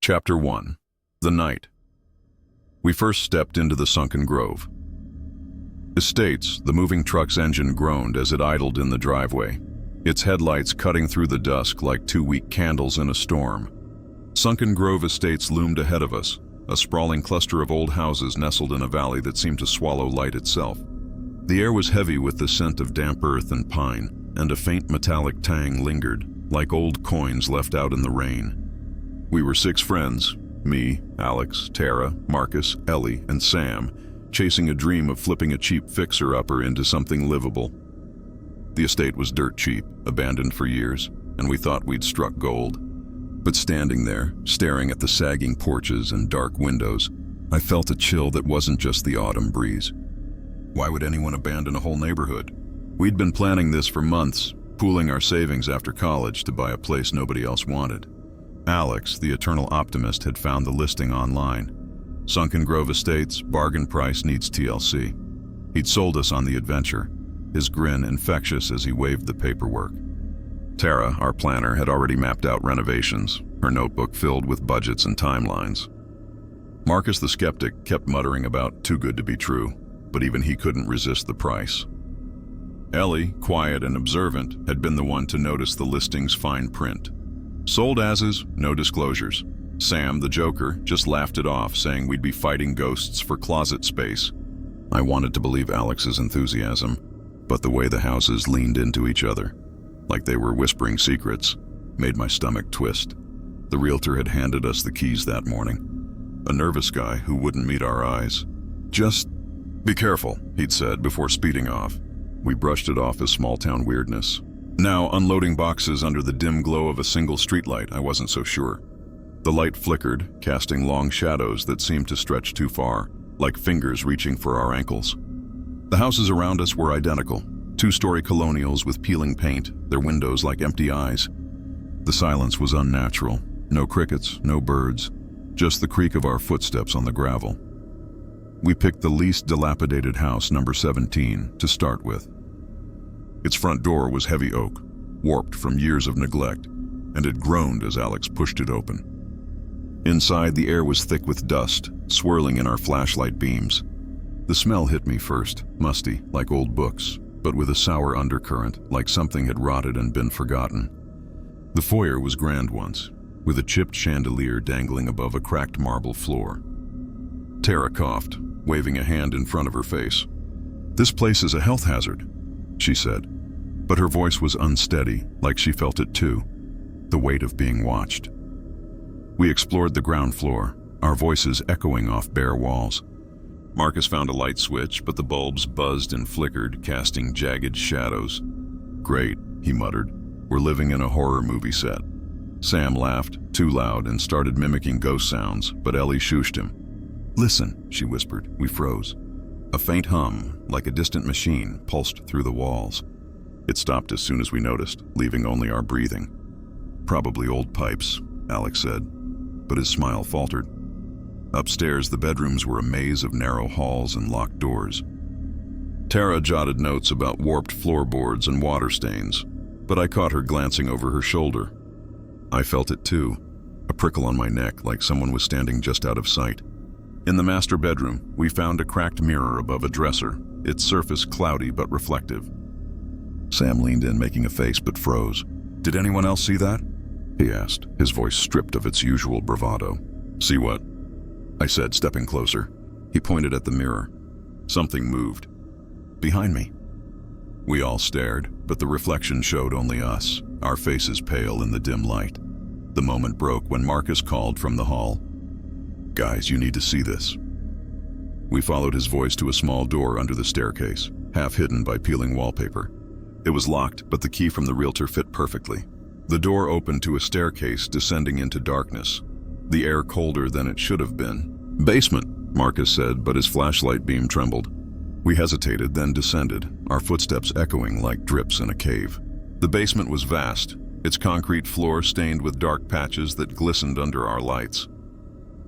Chapter 1. The Night. We first stepped into the sunken grove. Estates, the moving truck's engine groaned as it idled in the driveway, its headlights cutting through the dusk like two weak candles in a storm. Sunken Grove Estates loomed ahead of us, a sprawling cluster of old houses nestled in a valley that seemed to swallow light itself. The air was heavy with the scent of damp earth and pine, and a faint metallic tang lingered, like old coins left out in the rain. We were 6 friends, me, Alex, Tara, Marcus, Ellie, and Sam, chasing a dream of flipping a cheap fixer-upper into something livable. The estate was dirt cheap, abandoned for years, and we thought we'd struck gold. But standing there, staring at the sagging porches and dark windows, I felt a chill that wasn't just the autumn breeze. Why would anyone abandon a whole neighborhood? We'd been planning this for months, pooling our savings after college to buy a place nobody else wanted. Alex, the eternal optimist, had found the listing online. Sunken Grove Estates, bargain price, needs TLC. He'd sold us on the adventure, his grin infectious as he waved the paperwork. Tara, our planner, had already mapped out renovations, her notebook filled with budgets and timelines. Marcus the skeptic kept muttering about too good to be true, but even he couldn't resist the price. Ellie, quiet and observant, had been the one to notice the listing's fine print. Sold as is, no disclosures. Sam, the joker, just laughed it off, saying we'd be fighting ghosts for closet space. I wanted to believe Alex's enthusiasm, but the way the houses leaned into each other, like they were whispering secrets, made my stomach twist. The realtor had handed us the keys that morning. A nervous guy who wouldn't meet our eyes. "Just be careful," he'd said before speeding off. We brushed it off as small-town weirdness. Now, unloading boxes under the dim glow of a single streetlight, I wasn't so sure. The light flickered, casting long shadows that seemed to stretch too far, like fingers reaching for our ankles. The houses around us were identical, 2-story colonials with peeling paint, their windows like empty eyes. The silence was unnatural. No crickets, no birds, just the creak of our footsteps on the gravel. We picked the least dilapidated house, number 17, to start with. Its front door was heavy oak, warped from years of neglect, and it groaned as Alex pushed it open. Inside, the air was thick with dust, swirling in our flashlight beams. The smell hit me first, musty, like old books, but with a sour undercurrent, like something had rotted and been forgotten. The foyer was grand once, with a chipped chandelier dangling above a cracked marble floor. Tara coughed, waving a hand in front of her face. "This place is a health hazard," she said, but her voice was unsteady, like she felt it too, the weight of being watched. We explored the ground floor, our voices echoing off bare walls. Marcus found a light switch, but the bulbs buzzed and flickered, casting jagged shadows. "Great," he muttered. "We're living in a horror movie set." Sam laughed, too loud, and started mimicking ghost sounds, but Ellie shooshed him. "Listen," she whispered. We froze. A faint hum, like a distant machine, pulsed through the walls. It stopped as soon as we noticed, leaving only our breathing. "Probably old pipes," Alex said, but his smile faltered. Upstairs, the bedrooms were a maze of narrow halls and locked doors. Tara jotted notes about warped floorboards and water stains, but I caught her glancing over her shoulder. I felt it too, a prickle on my neck, like someone was standing just out of sight. In the master bedroom, we found a cracked mirror above a dresser, its surface cloudy but reflective. Sam leaned in, making a face, but froze. "Did anyone else see that?" he asked, his voice stripped of its usual bravado. "See what?" I said, stepping closer. He pointed at the mirror. Something moved. "Behind me." We all stared, but the reflection showed only us, our faces pale in the dim light. The moment broke when Marcus called from the hall. "Guys, you need to see this." We followed his voice to a small door under the staircase, half hidden by peeling wallpaper. It was locked, but the key from the realtor fit perfectly. The door opened to a staircase descending into darkness, the air colder than it should have been. "Basement," Marcus said, but his flashlight beam trembled. We hesitated, then descended, our footsteps echoing like drips in a cave. The basement was vast, its concrete floor stained with dark patches that glistened under our lights.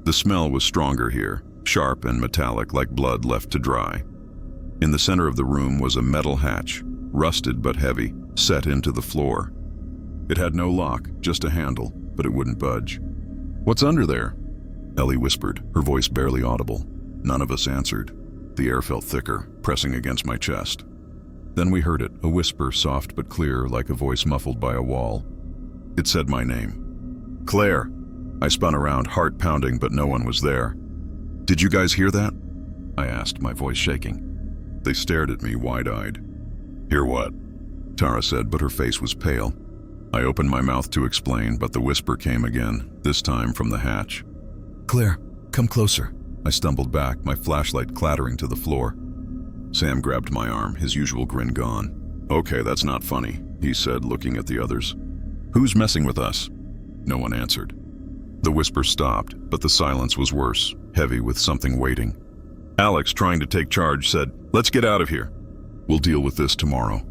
The smell was stronger here, sharp and metallic like blood left to dry. In the center of the room was a metal hatch, rusted but heavy, set into the floor. It had no lock, just a handle, but it wouldn't budge. "What's under there?" Ellie whispered, her voice barely audible. None of us answered. The air felt thicker, pressing against my chest. Then we heard it, a whisper, soft but clear, like a voice muffled by a wall. It said my name. "Claire." I spun around, heart pounding, but no one was there. "Did you guys hear that?" I asked, my voice shaking. They stared at me, wide-eyed. "Hear what?" Tara said, but her face was pale. I opened my mouth to explain, but the whisper came again, this time from the hatch. "Claire, come closer." I stumbled back, my flashlight clattering to the floor. Sam grabbed my arm, his usual grin gone. "Okay, that's not funny," he said, looking at the others. "Who's messing with us?" No one answered. The whisper stopped, but the silence was worse, heavy with something waiting. Alex, trying to take charge, said, "Let's get out of here. We'll deal with this tomorrow."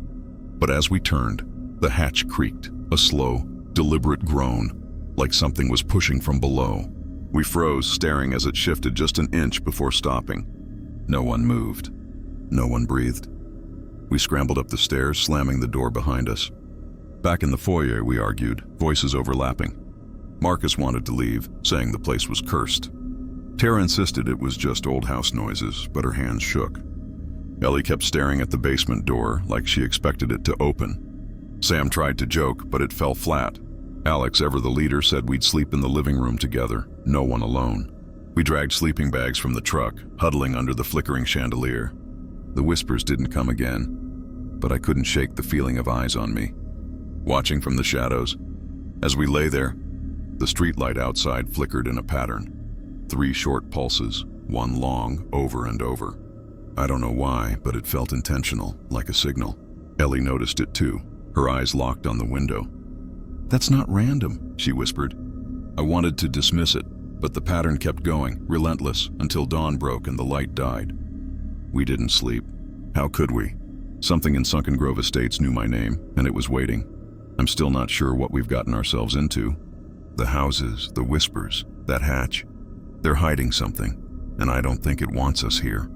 But as we turned, the hatch creaked, a slow, deliberate groan, like something was pushing from below. We froze, staring as it shifted just an inch before stopping. No one moved. No one breathed. We scrambled up the stairs, slamming the door behind us. Back in the foyer, we argued, voices overlapping. Marcus wanted to leave, saying the place was cursed. Tara insisted it was just old house noises, but her hands shook. Ellie kept staring at the basement door, like she expected it to open. Sam tried to joke, but it fell flat. Alex, ever the leader, said we'd sleep in the living room together, no one alone. We dragged sleeping bags from the truck, huddling under the flickering chandelier. The whispers didn't come again, but I couldn't shake the feeling of eyes on me, watching from the shadows. As we lay there, the streetlight outside flickered in a pattern. 3 short pulses, one long, over and over. I don't know why, but it felt intentional, like a signal. Ellie noticed it too, her eyes locked on the window. "That's not random," she whispered. I wanted to dismiss it, but the pattern kept going, relentless, until dawn broke and the light died. We didn't sleep. How could we? Something in Sunken Grove Estates knew my name, and it was waiting. I'm still not sure what we've gotten ourselves into. The houses, the whispers, that hatch. They're hiding something, and I don't think it wants us here.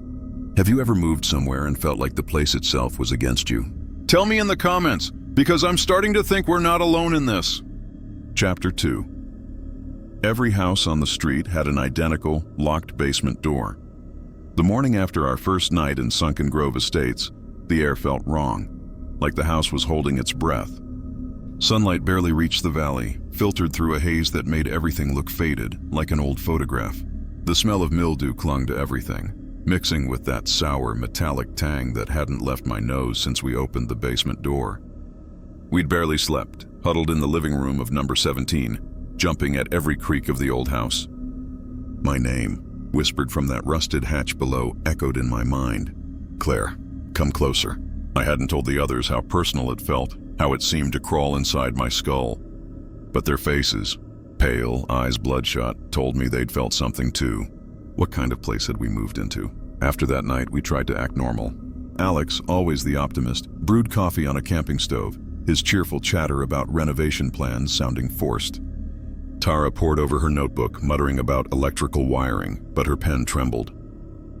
Have you ever moved somewhere and felt like the place itself was against you? Tell me in the comments, because I'm starting to think we're not alone in this. Chapter 2. Every house on the street had an identical, locked basement door. The morning after our first night in Sunken Grove Estates, the air felt wrong, like the house was holding its breath. Sunlight barely reached the valley, filtered through a haze that made everything look faded, like an old photograph. The smell of mildew clung to everything, mixing with that sour, metallic tang that hadn't left my nose since we opened the basement door. We'd barely slept, huddled in the living room of number 17, jumping at every creak of the old house. My name, whispered from that rusted hatch below, echoed in my mind. "Claire, come closer." I hadn't told the others how personal it felt, how it seemed to crawl inside my skull. But their faces, pale, eyes bloodshot, told me they'd felt something too. What kind of place had we moved into? After that night, we tried to act normal. Alex, always the optimist, brewed coffee on a camping stove, his cheerful chatter about renovation plans sounding forced. Tara pored over her notebook, muttering about electrical wiring, but her pen trembled.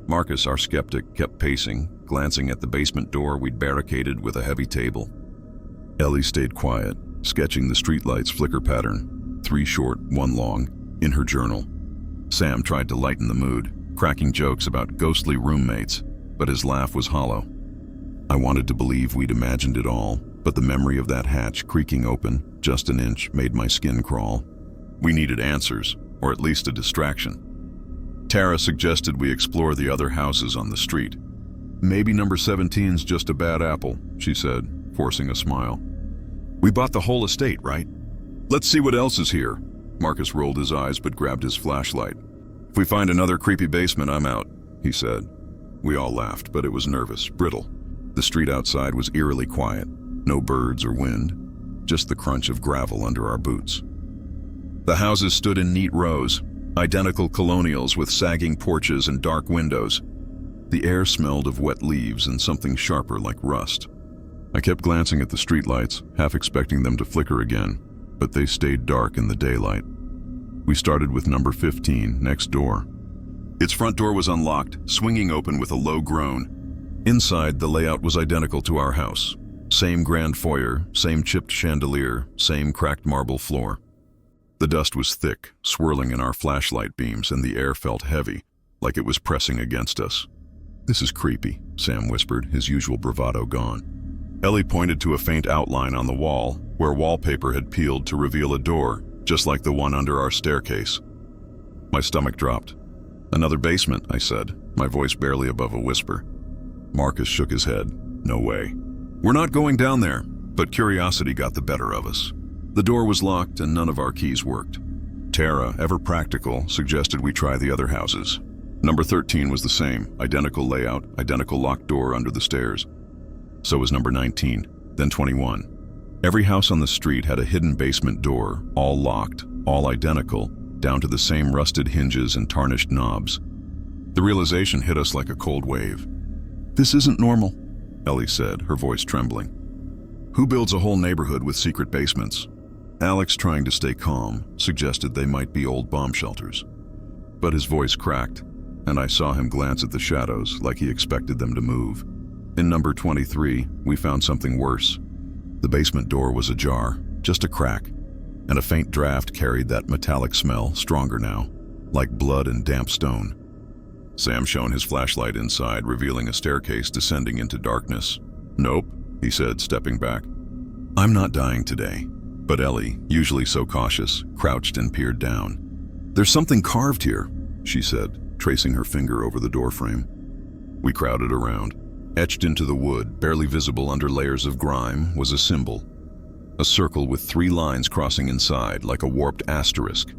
Marcus, our skeptic, kept pacing, glancing at the basement door we'd barricaded with a heavy table. Ellie stayed quiet, sketching the streetlight's flicker pattern, 3 short, 1 long, in her journal. Sam tried to lighten the mood, cracking jokes about ghostly roommates, but his laugh was hollow. I wanted to believe we'd imagined it all, but the memory of that hatch creaking open, just an inch, made my skin crawl. We needed answers, or at least a distraction. Tara suggested we explore the other houses on the street. "Maybe number 17's just a bad apple," she said, forcing a smile. "We bought the whole estate, right? Let's see what else is here." Marcus rolled his eyes but grabbed his flashlight. "If we find another creepy basement, I'm out," he said. We all laughed, but it was nervous, brittle. The street outside was eerily quiet. No birds or wind, just the crunch of gravel under our boots. The houses stood in neat rows, identical colonials with sagging porches and dark windows. The air smelled of wet leaves and something sharper like rust. I kept glancing at the streetlights, half expecting them to flicker again, but they stayed dark in the daylight. We started with number 15, next door. Its front door was unlocked, swinging open with a low groan. Inside, the layout was identical to our house. Same grand foyer, same chipped chandelier, same cracked marble floor. The dust was thick, swirling in our flashlight beams, and the air felt heavy, like it was pressing against us. "This is creepy," Sam whispered, his usual bravado gone. Ellie pointed to a faint outline on the wall, where wallpaper had peeled to reveal a door, just like the one under our staircase. My stomach dropped. "Another basement," I said, my voice barely above a whisper. Marcus shook his head. "No way. We're not going down there," but curiosity got the better of us. The door was locked and none of our keys worked. Tara, ever practical, suggested we try the other houses. Number 13 was the same, identical layout, identical locked door under the stairs. So was number 19, then 21. Every house on the street had a hidden basement door, all locked, all identical, down to the same rusted hinges and tarnished knobs. The realization hit us like a cold wave. "This isn't normal," Ellie said, her voice trembling. "Who builds a whole neighborhood with secret basements?" Alex, trying to stay calm, suggested they might be old bomb shelters. But his voice cracked, and I saw him glance at the shadows like he expected them to move. In number 23, we found something worse. The basement door was ajar, just a crack, and a faint draft carried that metallic smell, stronger now, like blood and damp stone. Sam shone his flashlight inside, revealing a staircase descending into darkness. "Nope," he said, stepping back. "I'm not dying today." But Ellie, usually so cautious, crouched and peered down. "There's something carved here," she said, tracing her finger over the doorframe. We crowded around. Etched into the wood, barely visible under layers of grime, was a symbol. A circle with 3 lines crossing inside, like a warped asterisk.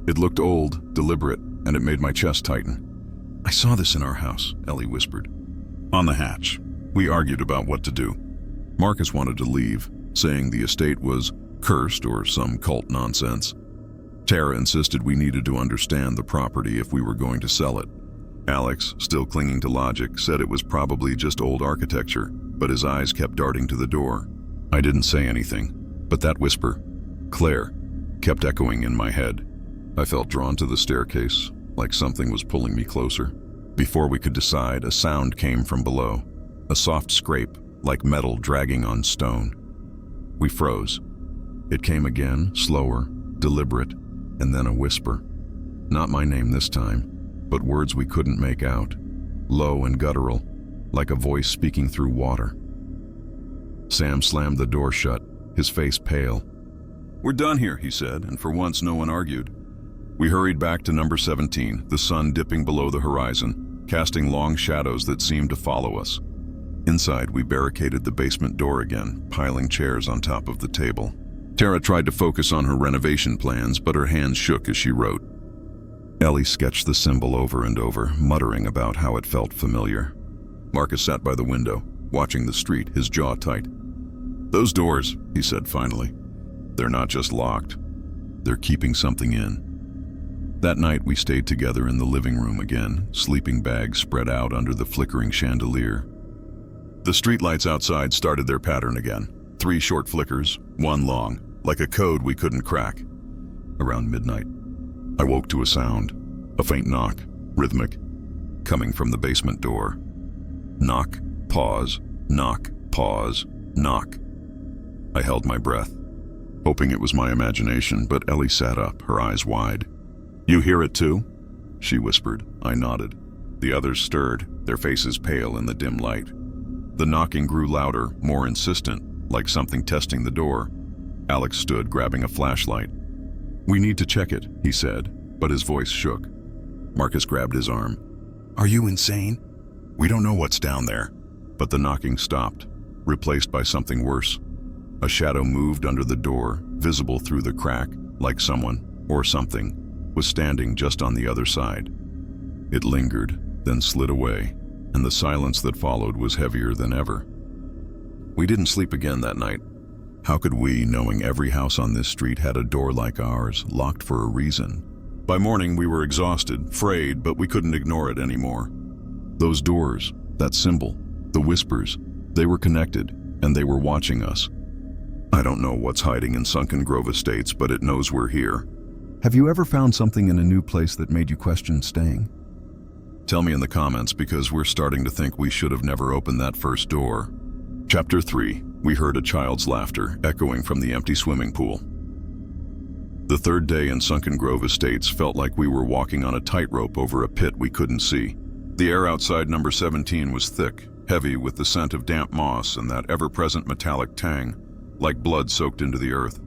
It looked old, deliberate, and it made my chest tighten. "I saw this in our house," Ellie whispered. On the hatch, we argued about what to do. Marcus wanted to leave, saying the estate was cursed or some cult nonsense. Tara insisted we needed to understand the property if we were going to sell it. Alex, still clinging to logic, said it was probably just old architecture, but his eyes kept darting to the door. I didn't say anything, but that whisper, "Claire," kept echoing in my head. I felt drawn to the staircase, like something was pulling me closer. Before we could decide, a sound came from below, a soft scrape, like metal dragging on stone. We froze. It came again, slower, deliberate, and then a whisper. Not my name this time, but words we couldn't make out, low and guttural, like a voice speaking through water. Sam slammed the door shut, his face pale. "We're done here," he said, and for once no one argued. We hurried back to number 17, the sun dipping below the horizon, casting long shadows that seemed to follow us. Inside, we barricaded the basement door again, piling chairs on top of the table. Tara tried to focus on her renovation plans, but her hands shook as she wrote. Ellie sketched the symbol over and over, muttering about how it felt familiar. Marcus sat by the window, watching the street, his jaw tight. "Those doors," he said finally. "They're not just locked. They're keeping something in." That night we stayed together in the living room again, sleeping bags spread out under the flickering chandelier. The streetlights outside started their pattern again. 3 short flickers, 1 long, like a code we couldn't crack. Around midnight, I woke to a sound, a faint knock, rhythmic, coming from the basement door. Knock, pause, knock, pause, knock. I held my breath, hoping it was my imagination, but Ellie sat up, her eyes wide. "You hear it too?" she whispered. I nodded. The others stirred, their faces pale in the dim light. The knocking grew louder, more insistent, like something testing the door. Alex stood, grabbing a flashlight. "We need to check it," he said, but his voice shook. Marcus grabbed his arm. "Are you insane? We don't know what's down there." But the knocking stopped, replaced by something worse. A shadow moved under the door, visible through the crack, like someone, or something, was standing just on the other side. It lingered, then slid away, and the silence that followed was heavier than ever. We didn't sleep again that night. How could we, knowing every house on this street had a door like ours, locked for a reason? By morning we were exhausted, frayed, but we couldn't ignore it anymore. Those doors, that symbol, the whispers, they were connected, and they were watching us. I don't know what's hiding in Sunken Grove Estates, but it knows we're here. Have you ever found something in a new place that made you question staying? Tell me in the comments, because we're starting to think we should have never opened that first door. Chapter 3. We heard a child's laughter echoing from the empty swimming pool. The third day in Sunken Grove Estates felt like we were walking on a tightrope over a pit we couldn't see. The air outside number 17 was thick, heavy with the scent of damp moss and that ever-present metallic tang, like blood soaked into the earth.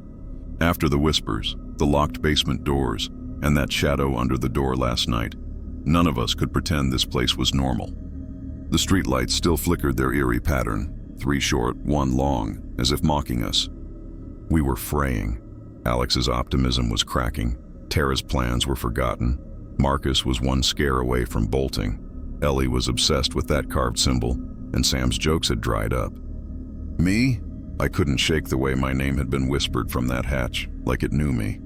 After the whispers, the locked basement doors, and that shadow under the door last night, none of us could pretend this place was normal. The streetlights still flickered their eerie pattern, 3 short, 1 long, as if mocking us. We were fraying. Alex's optimism was cracking. Tara's plans were forgotten. Marcus was 1 scare away from bolting. Ellie was obsessed with that carved symbol, and Sam's jokes had dried up. Me? I couldn't shake the way my name had been whispered from that hatch, like it knew me.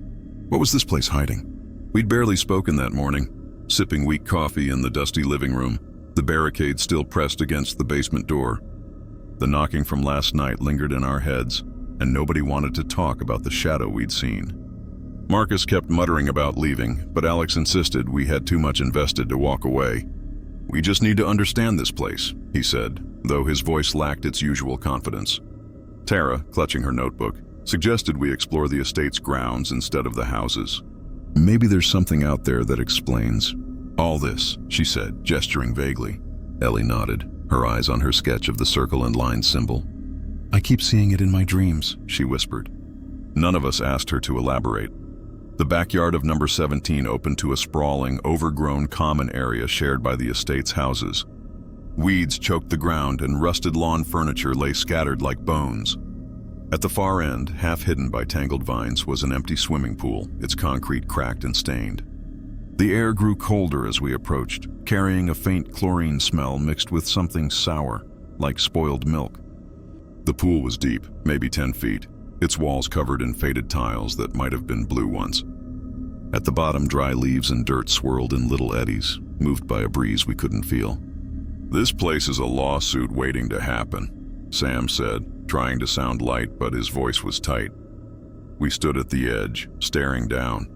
What was this place hiding? We'd barely spoken that morning, sipping weak coffee in the dusty living room, the barricade still pressed against the basement door. The knocking from last night lingered in our heads, and nobody wanted to talk about the shadow we'd seen. Marcus kept muttering about leaving, but Alex insisted we had too much invested to walk away. "We just need to understand this place," he said, though his voice lacked its usual confidence. Tara, clutching her notebook, suggested we explore the estate's grounds instead of the houses. "Maybe there's something out there that explains all this," she said, gesturing vaguely. Ellie nodded, her eyes on her sketch of the circle and line symbol. "I keep seeing it in my dreams," she whispered. None of us asked her to elaborate. The backyard of number 17 opened to a sprawling, overgrown common area shared by the estate's houses. Weeds choked the ground and rusted lawn furniture lay scattered like bones. At the far end, half hidden by tangled vines, was an empty swimming pool, its concrete cracked and stained. The air grew colder as we approached, carrying a faint chlorine smell mixed with something sour, like spoiled milk. The pool was deep, maybe 10 feet, its walls covered in faded tiles that might have been blue once. At the bottom, dry leaves and dirt swirled in little eddies, moved by a breeze we couldn't feel. "This place is a lawsuit waiting to happen," Sam said, trying to sound light, but his voice was tight. We stood at the edge, staring down.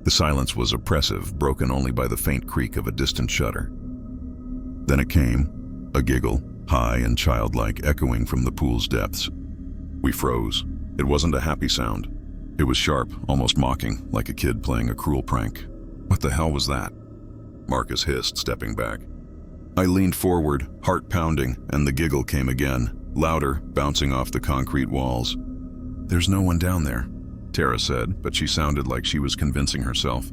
The silence was oppressive, broken only by the faint creak of a distant shutter. Then it came, a giggle, high and childlike, echoing from the pool's depths. We froze. It wasn't a happy sound. It was sharp, almost mocking, like a kid playing a cruel prank. "What the hell was that?" Marcus hissed, stepping back. I leaned forward, heart pounding, and the giggle came again, louder, bouncing off the concrete walls. "There's no one down there," Tara said, but she sounded like she was convincing herself.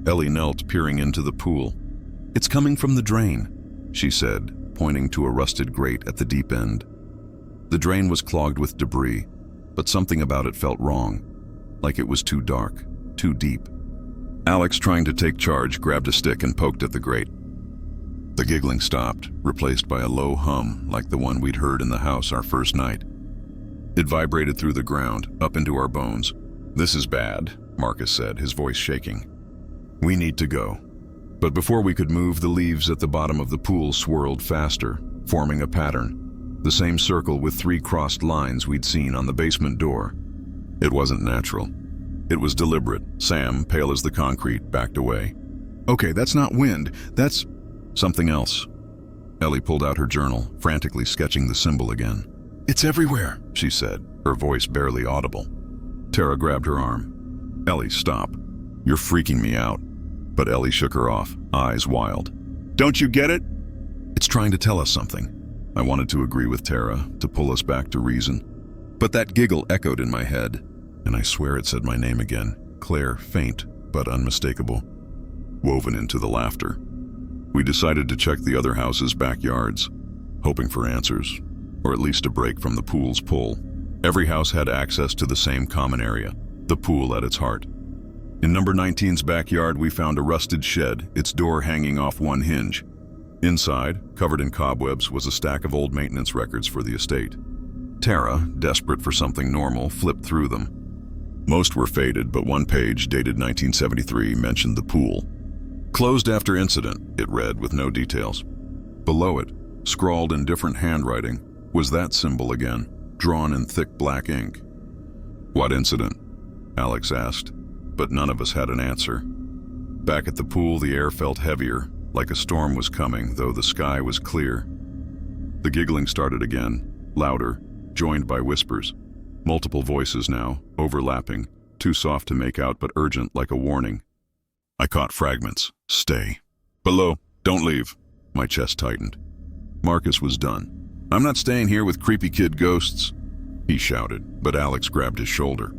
Ellie knelt, peering into the pool. "It's coming from the drain," she said, pointing to a rusted grate at the deep end. The drain was clogged with debris, but something about it felt wrong, like it was too dark, too deep. Alex, trying to take charge, grabbed a stick and poked at the grate. The giggling stopped, replaced by a low hum like the one we'd heard in the house our first night. It vibrated through the ground, up into our bones. "This is bad," Marcus said, his voice shaking. "We need to go." But before we could move, the leaves at the bottom of the pool swirled faster, forming a pattern. The same circle with 3 crossed lines we'd seen on the basement door. It wasn't natural. It was deliberate. Sam, pale as the concrete, backed away. "Okay, that's not wind. That's something else." Ellie pulled out her journal, frantically sketching the symbol again. "It's everywhere," she said, her voice barely audible. Tara grabbed her arm. "Ellie, stop. You're freaking me out." But Ellie shook her off, eyes wild. "Don't you get it? It's trying to tell us something." I wanted to agree with Tara, to pull us back to reason. But that giggle echoed in my head, and I swear it said my name again, Claire, faint but unmistakable, woven into the laughter. We decided to check the other houses' backyards, hoping for answers, or at least a break from the pool's pull. Every house had access to the same common area, the pool at its heart. In number 19's backyard, we found a rusted shed, its door hanging off one hinge. Inside, covered in cobwebs, was a stack of old maintenance records for the estate. Tara, desperate for something normal, flipped through them. Most were faded, but one page, dated 1973, mentioned the pool. "Closed after incident," it read, with no details. Below it, scrawled in different handwriting, was that symbol again, drawn in thick black ink. "What incident?" Alex asked, but none of us had an answer. Back at the pool, the air felt heavier, like a storm was coming, though the sky was clear. The giggling started again, louder, joined by whispers. Multiple voices now, overlapping, too soft to make out but urgent like a warning. I caught fragments. Stay. Below. Don't leave. My chest tightened. Marcus was done. I'm not staying here with creepy kid ghosts, he shouted, but Alex grabbed his shoulder.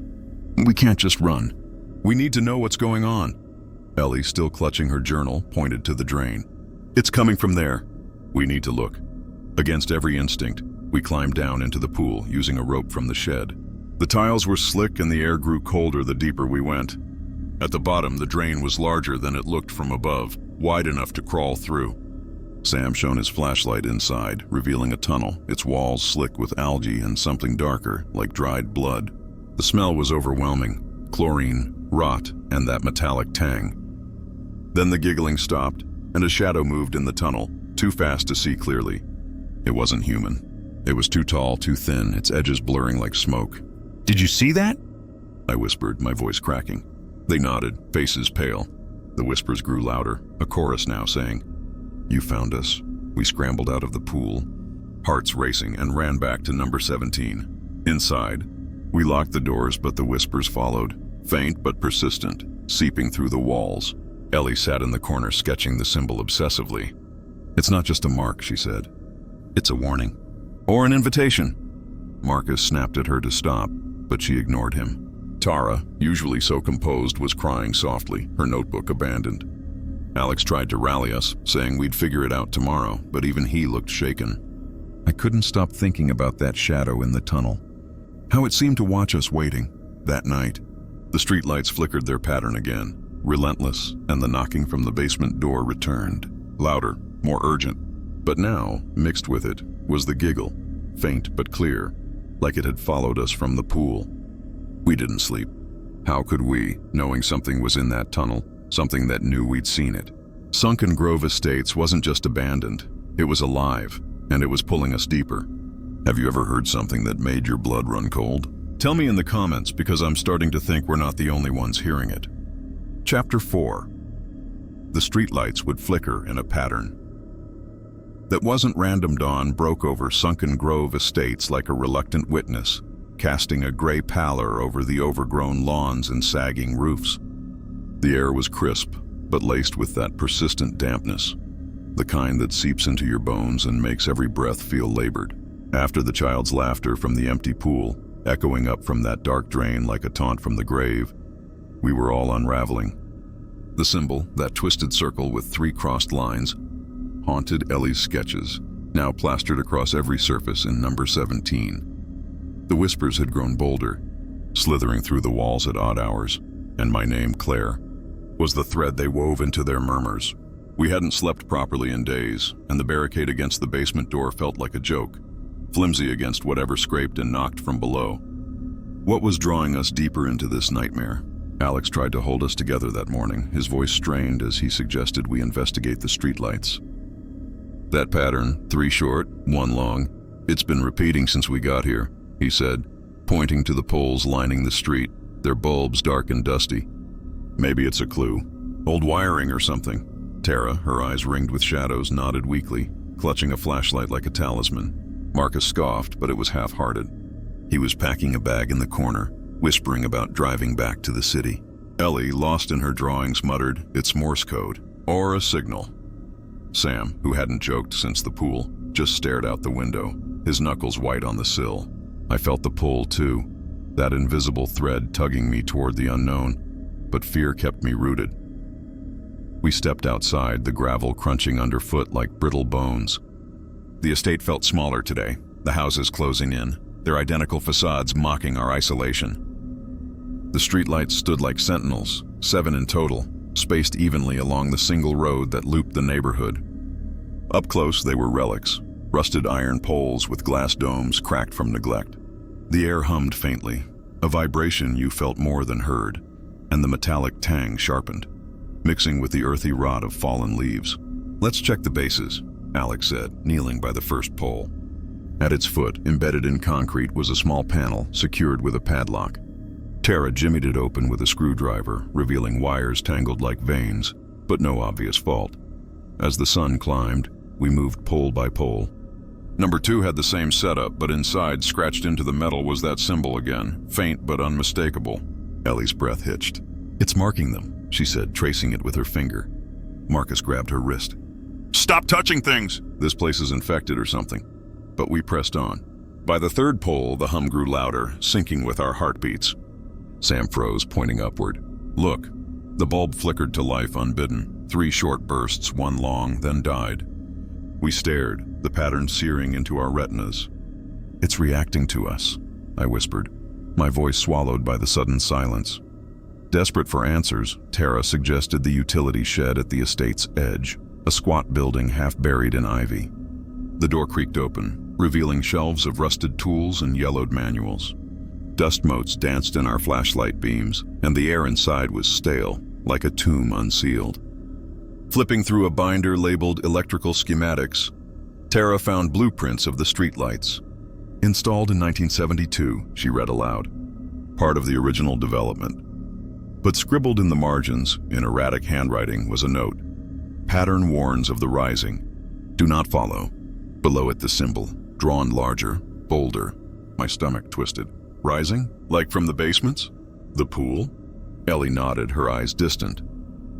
We can't just run. We need to know what's going on. Ellie, still clutching her journal, pointed to the drain. It's coming from there. We need to look. Against every instinct, we climbed down into the pool using a rope from the shed. The tiles were slick and the air grew colder the deeper we went. At the bottom, the drain was larger than it looked from above, wide enough to crawl through. Sam shone his flashlight inside, revealing a tunnel, its walls slick with algae and something darker, like dried blood. The smell was overwhelming: chlorine, rot, and that metallic tang. Then the giggling stopped, and a shadow moved in the tunnel, too fast to see clearly. It wasn't human. It was too tall, too thin, its edges blurring like smoke. Did you see that? I whispered, my voice cracking. They nodded, faces pale. The whispers grew louder, a chorus now saying, You found us. We scrambled out of the pool, hearts racing, and ran back to number 17. Inside, we locked the doors, but the whispers followed, faint but persistent, seeping through the walls. Ellie sat in the corner sketching the symbol obsessively. It's not just a mark, she said. It's a warning. Or an invitation. Marcus snapped at her to stop, but she ignored him. Tara, usually so composed, was crying softly, her notebook abandoned. Alex tried to rally us, saying we'd figure it out tomorrow, but even he looked shaken. I couldn't stop thinking about that shadow in the tunnel. How it seemed to watch us waiting, that night. The streetlights flickered their pattern again, relentless, and the knocking from the basement door returned. Louder, more urgent. But now, mixed with it, was the giggle, faint but clear, like it had followed us from the pool. We didn't sleep. How could we, knowing something was in that tunnel, something that knew we'd seen it? Sunken Grove Estates wasn't just abandoned, it was alive, and it was pulling us deeper. Have you ever heard something that made your blood run cold? Tell me in the comments, because I'm starting to think we're not the only ones hearing it. Chapter 4. The streetlights would flicker in a pattern that wasn't random. Dawn broke over Sunken Grove Estates like a reluctant witness, casting a gray pallor over the overgrown lawns and sagging roofs. The air was crisp, but laced with that persistent dampness, the kind that seeps into your bones and makes every breath feel labored. After the child's laughter from the empty pool, echoing up from that dark drain like a taunt from the grave, we were all unraveling. The symbol, that twisted circle with 3 crossed lines, haunted Ellie's sketches, now plastered across every surface in number 17. The whispers had grown bolder, slithering through the walls at odd hours, and my name, Claire, was the thread they wove into their murmurs. We hadn't slept properly in days, and the barricade against the basement door felt like a joke, flimsy against whatever scraped and knocked from below. What was drawing us deeper into this nightmare? Alex tried to hold us together that morning, his voice strained as he suggested we investigate the streetlights. That pattern, 3 short, 1 long, it's been repeating since we got here, he said, pointing to the poles lining the street, their bulbs dark and dusty. Maybe it's a clue. Old wiring or something. Tara, her eyes ringed with shadows, nodded weakly, clutching a flashlight like a talisman. Marcus scoffed, but it was half-hearted. He was packing a bag in the corner, whispering about driving back to the city. Ellie, lost in her drawings, muttered, it's Morse code, or a signal. Sam, who hadn't joked since the pool, just stared out the window, his knuckles white on the sill. I felt the pull, too, that invisible thread tugging me toward the unknown, but fear kept me rooted. We stepped outside, the gravel crunching underfoot like brittle bones. The estate felt smaller today, the houses closing in, their identical facades mocking our isolation. The streetlights stood like sentinels, 7 in total, spaced evenly along the single road that looped the neighborhood. Up close, they were relics, rusted iron poles with glass domes cracked from neglect. The air hummed faintly, a vibration you felt more than heard, and the metallic tang sharpened, mixing with the earthy rot of fallen leaves. Let's check the bases, Alex said, kneeling by the first pole. At its foot, embedded in concrete, was a small panel secured with a padlock. Tara jimmied it open with a screwdriver, revealing wires tangled like veins, but no obvious fault. As the sun climbed, we moved pole by pole. Number 2 had the same setup, but inside, scratched into the metal, was that symbol again, faint but unmistakable. Ellie's breath hitched. "It's marking them," she said, tracing it with her finger. Marcus grabbed her wrist. "Stop touching things! This place is infected or something." But we pressed on. By the third pole, the hum grew louder, syncing with our heartbeats. Sam froze, pointing upward. "Look." The bulb flickered to life unbidden. 3 short bursts, 1 long, then died. We stared, the pattern searing into our retinas. "It's reacting to us," I whispered, my voice swallowed by the sudden silence. Desperate for answers, Tara suggested the utility shed at the estate's edge, a squat building half buried in ivy. The door creaked open, revealing shelves of rusted tools and yellowed manuals. Dust motes danced in our flashlight beams, and the air inside was stale, like a tomb unsealed. Flipping through a binder labeled Electrical Schematics, Tara found blueprints of the streetlights. "Installed in 1972, she read aloud. "Part of the original development." But scribbled in the margins, in erratic handwriting, was a note. "Pattern warns of the rising. Do not follow." Below it the symbol, drawn larger, bolder. My stomach twisted. "Rising? Like from the basements? The pool?" Ellie nodded, her eyes distant.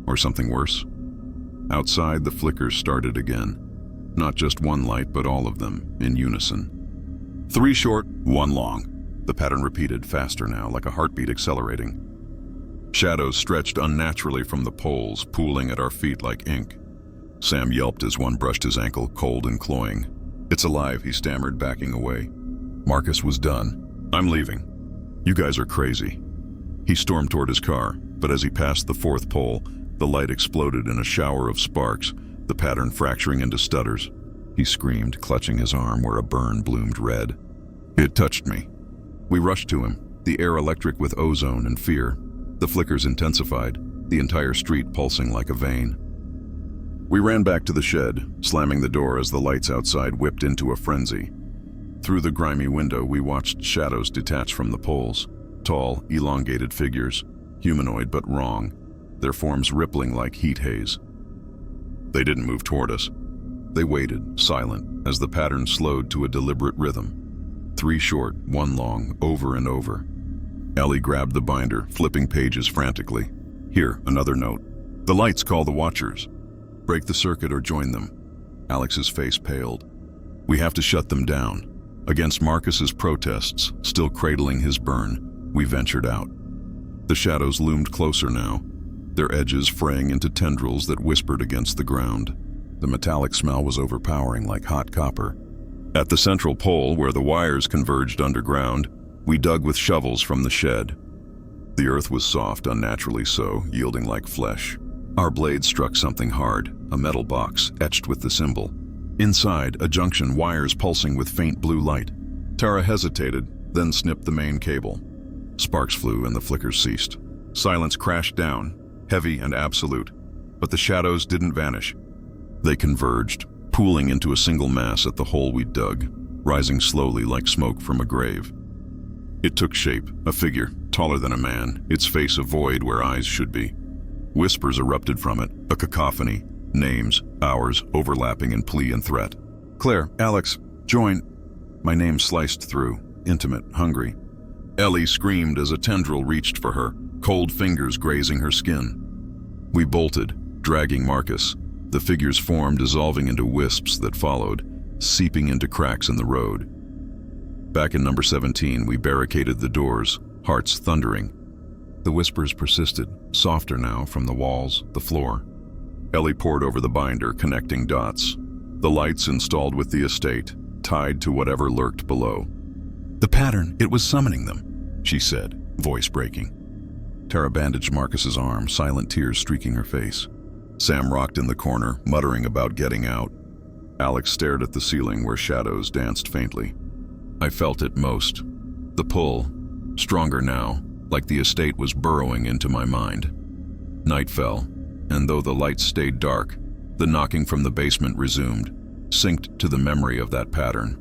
"Or something worse?" Outside, the flickers started again. Not just one light, but all of them, in unison. 3 short, 1 long. The pattern repeated, faster now, like a heartbeat accelerating. Shadows stretched unnaturally from the poles, pooling at our feet like ink. Sam yelped as one brushed his ankle, cold and cloying. "It's alive," he stammered, backing away. Marcus was done. "I'm leaving. You guys are crazy." He stormed toward his car, but as he passed the 4th pole, the light exploded in a shower of sparks, the pattern fracturing into stutters. He screamed, clutching his arm where a burn bloomed red. It touched me. We rushed to him, the air electric with ozone and fear. The flickers intensified, the entire street pulsing like a vein. We ran back to the shed, slamming the door as the lights outside whipped into a frenzy. Through the grimy window, we watched shadows detach from the poles. Tall, elongated figures, humanoid but wrong, their forms rippling like heat haze. They didn't move toward us. They waited, silent, as the pattern slowed to a deliberate rhythm. 3 short, 1 long, over and over. Ellie grabbed the binder, flipping pages frantically. "Here, another note. The lights call the watchers. Break the circuit or join them." Alex's face paled. "We have to shut them down." Against Marcus's protests, still cradling his burn, we ventured out. The shadows loomed closer now, their edges fraying into tendrils that whispered against the ground. The metallic smell was overpowering like hot copper. At the central pole, where the wires converged underground, we dug with shovels from the shed. The earth was soft, unnaturally so, yielding like flesh. Our blades struck something hard, a metal box etched with the symbol. Inside, a junction, wires pulsing with faint blue light. Tara hesitated, then snipped the main cable. Sparks flew and the flickers ceased. Silence crashed down, heavy and absolute. But the shadows didn't vanish. They converged, pooling into a single mass at the hole we dug, rising slowly like smoke from a grave. It took shape, a figure, taller than a man, its face a void where eyes should be. Whispers erupted from it, a cacophony, names, ours, overlapping in plea and threat. "Claire, Alex, join." My name sliced through, intimate, hungry. Ellie screamed as a tendril reached for her, cold fingers grazing her skin. We bolted, dragging Marcus. The figures formed, dissolving into wisps that followed, seeping into cracks in the road. Back in number 17, we barricaded the doors, hearts thundering. The whispers persisted, softer now, from the walls, the floor. Ellie pored over the binder, connecting dots. The lights installed with the estate, tied to whatever lurked below. "The pattern, it was summoning them," she said, voice breaking. Tara bandaged Marcus's arm, silent tears streaking her face. Sam rocked in the corner, muttering about getting out. Alex stared at the ceiling where shadows danced faintly. I felt it most. The pull, stronger now, like the estate was burrowing into my mind. Night fell, and though the lights stayed dark, the knocking from the basement resumed, synced to the memory of that pattern.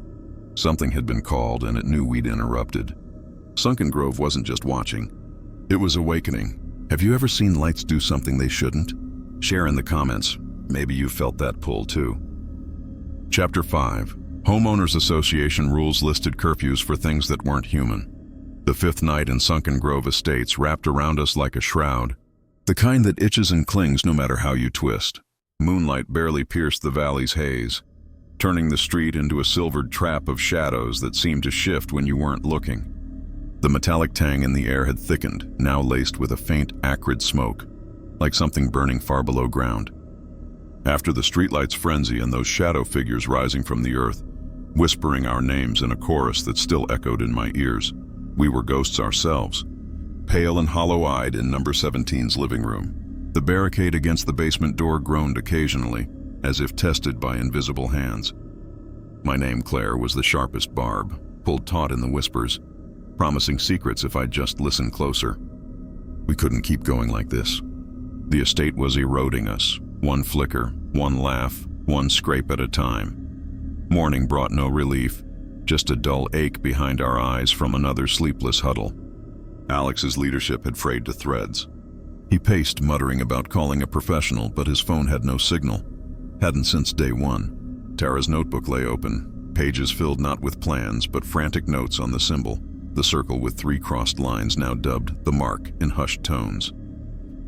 Something had been called, and it knew we'd interrupted. Sunken Grove wasn't just watching. It was awakening. Have you ever seen lights do something they shouldn't? Share in the comments. Maybe you felt that pull too. Chapter 5. Homeowners Association rules listed curfews for things that weren't human. The fifth night in Sunken Grove Estates wrapped around us like a shroud, the kind that itches and clings no matter how you twist. Moonlight barely pierced the valley's haze, turning the street into a silvered trap of shadows that seemed to shift when you weren't looking. The metallic tang in the air had thickened, now laced with a faint, acrid smoke, like something burning far below ground. After the streetlight's frenzy and those shadow figures rising from the earth, whispering our names in a chorus that still echoed in my ears, we were ghosts ourselves, pale and hollow-eyed in number 17's living room. The barricade against the basement door groaned occasionally, as if tested by invisible hands. My name, Claire, was the sharpest barb, pulled taut in the whispers, promising secrets if I'd just listen closer. We couldn't keep going like this. The estate was eroding us, one flicker, one laugh, one scrape at a time. Morning brought no relief, just a dull ache behind our eyes from another sleepless huddle. Alex's leadership had frayed to threads. He paced, muttering about calling a professional, but his phone had no signal. Hadn't since day one. Tara's notebook lay open, pages filled not with plans, but frantic notes on the symbol, the circle with 3 crossed lines now dubbed the mark in hushed tones.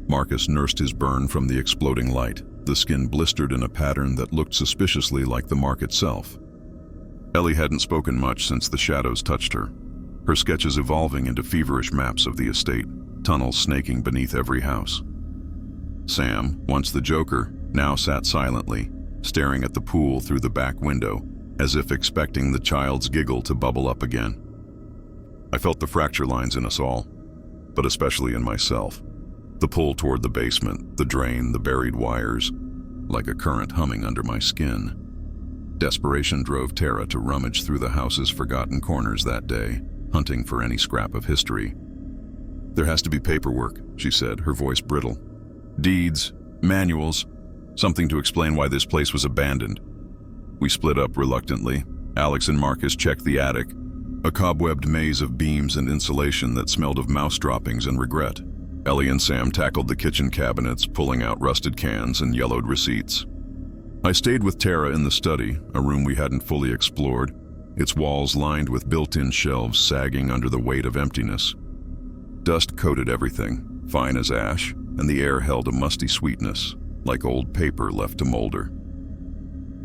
Marcus nursed his burn from the exploding light, the skin blistered in a pattern that looked suspiciously like the mark itself. Ellie hadn't spoken much since the shadows touched her, her sketches evolving into feverish maps of the estate, tunnels snaking beneath every house. Sam, once the Joker, now sat silently, staring at the pool through the back window, as if expecting the child's giggle to bubble up again. I felt the fracture lines in us all, but especially in myself. The pull toward the basement, the drain, the buried wires, like a current humming under my skin. Desperation drove Tara to rummage through the house's forgotten corners that day, hunting for any scrap of history. "There has to be paperwork," she said, her voice brittle. "Deeds, manuals, something to explain why this place was abandoned." We split up reluctantly. Alex and Marcus checked the attic, a cobwebbed maze of beams and insulation that smelled of mouse droppings and regret. Ellie and Sam tackled the kitchen cabinets, pulling out rusted cans and yellowed receipts. I stayed with Tara in the study, a room we hadn't fully explored, its walls lined with built-in shelves sagging under the weight of emptiness. Dust coated everything, fine as ash, and the air held a musty sweetness, like old paper left to molder.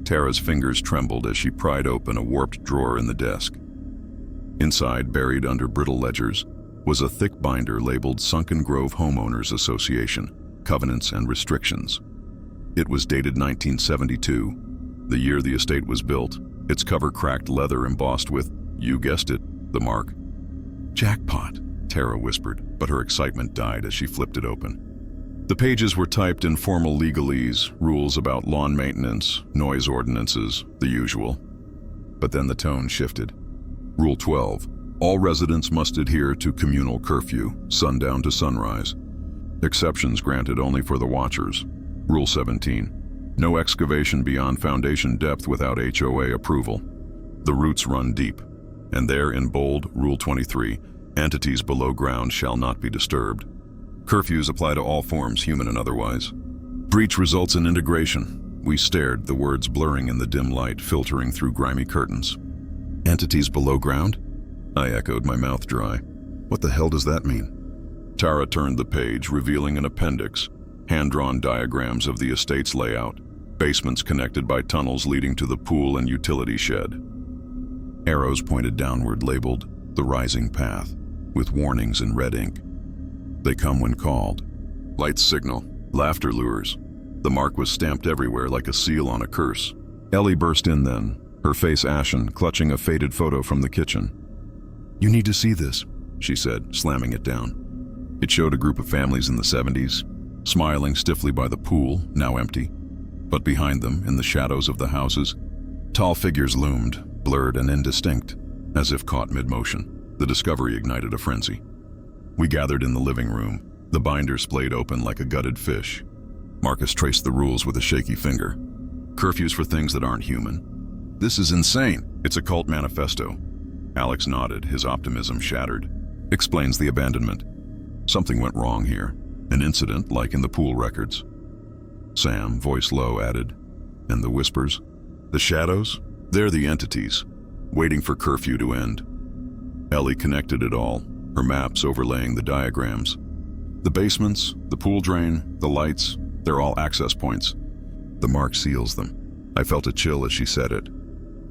Tara's fingers trembled as she pried open a warped drawer in the desk. Inside, buried under brittle ledgers, was a thick binder labeled Sunken Grove Homeowners Association, Covenants and Restrictions. It was dated 1972, the year the estate was built, its cover cracked leather embossed with, you guessed it, the mark. "Jackpot," Tara whispered, but her excitement died as she flipped it open. The pages were typed in formal legalese, rules about lawn maintenance, noise ordinances, the usual. But then the tone shifted. Rule 12. All residents must adhere to communal curfew, sundown to sunrise. Exceptions granted only for the watchers. Rule 17. No excavation beyond foundation depth without HOA approval. The roots run deep. And there in bold, Rule 23, entities below ground shall not be disturbed. Curfews apply to all forms, human and otherwise. Breach results in integration. We stared, the words blurring in the dim light, filtering through grimy curtains. Entities below ground? I echoed, my mouth dry. What the hell does that mean? Tara turned the page, revealing an appendix, hand-drawn diagrams of the estate's layout, basements connected by tunnels leading to the pool and utility shed. Arrows pointed downward, labeled The Rising Path, with warnings in red ink. They come when called. Lights signal, laughter lures. The mark was stamped everywhere like a seal on a curse. Ellie burst in then, her face ashen, clutching a faded photo from the kitchen. "You need to see this," she said, slamming it down. It showed a group of families in the 70s, smiling stiffly by the pool, now empty. But behind them, in the shadows of the houses, tall figures loomed, blurred and indistinct, as if caught mid-motion. The discovery ignited a frenzy. We gathered in the living room, the binder splayed open like a gutted fish. Marcus traced the rules with a shaky finger. Curfews for things that aren't human. "This is insane. It's a cult manifesto." Alex nodded, his optimism shattered. "Explains the abandonment. Something went wrong here. An incident like in the pool records." Sam, voice low, added, "And the whispers? The shadows? They're the entities, waiting for curfew to end." Ellie connected it all. her maps overlaying the diagrams. The basements, the pool drain, the lights, they're all access points. The mark seals them. I felt a chill as she said it,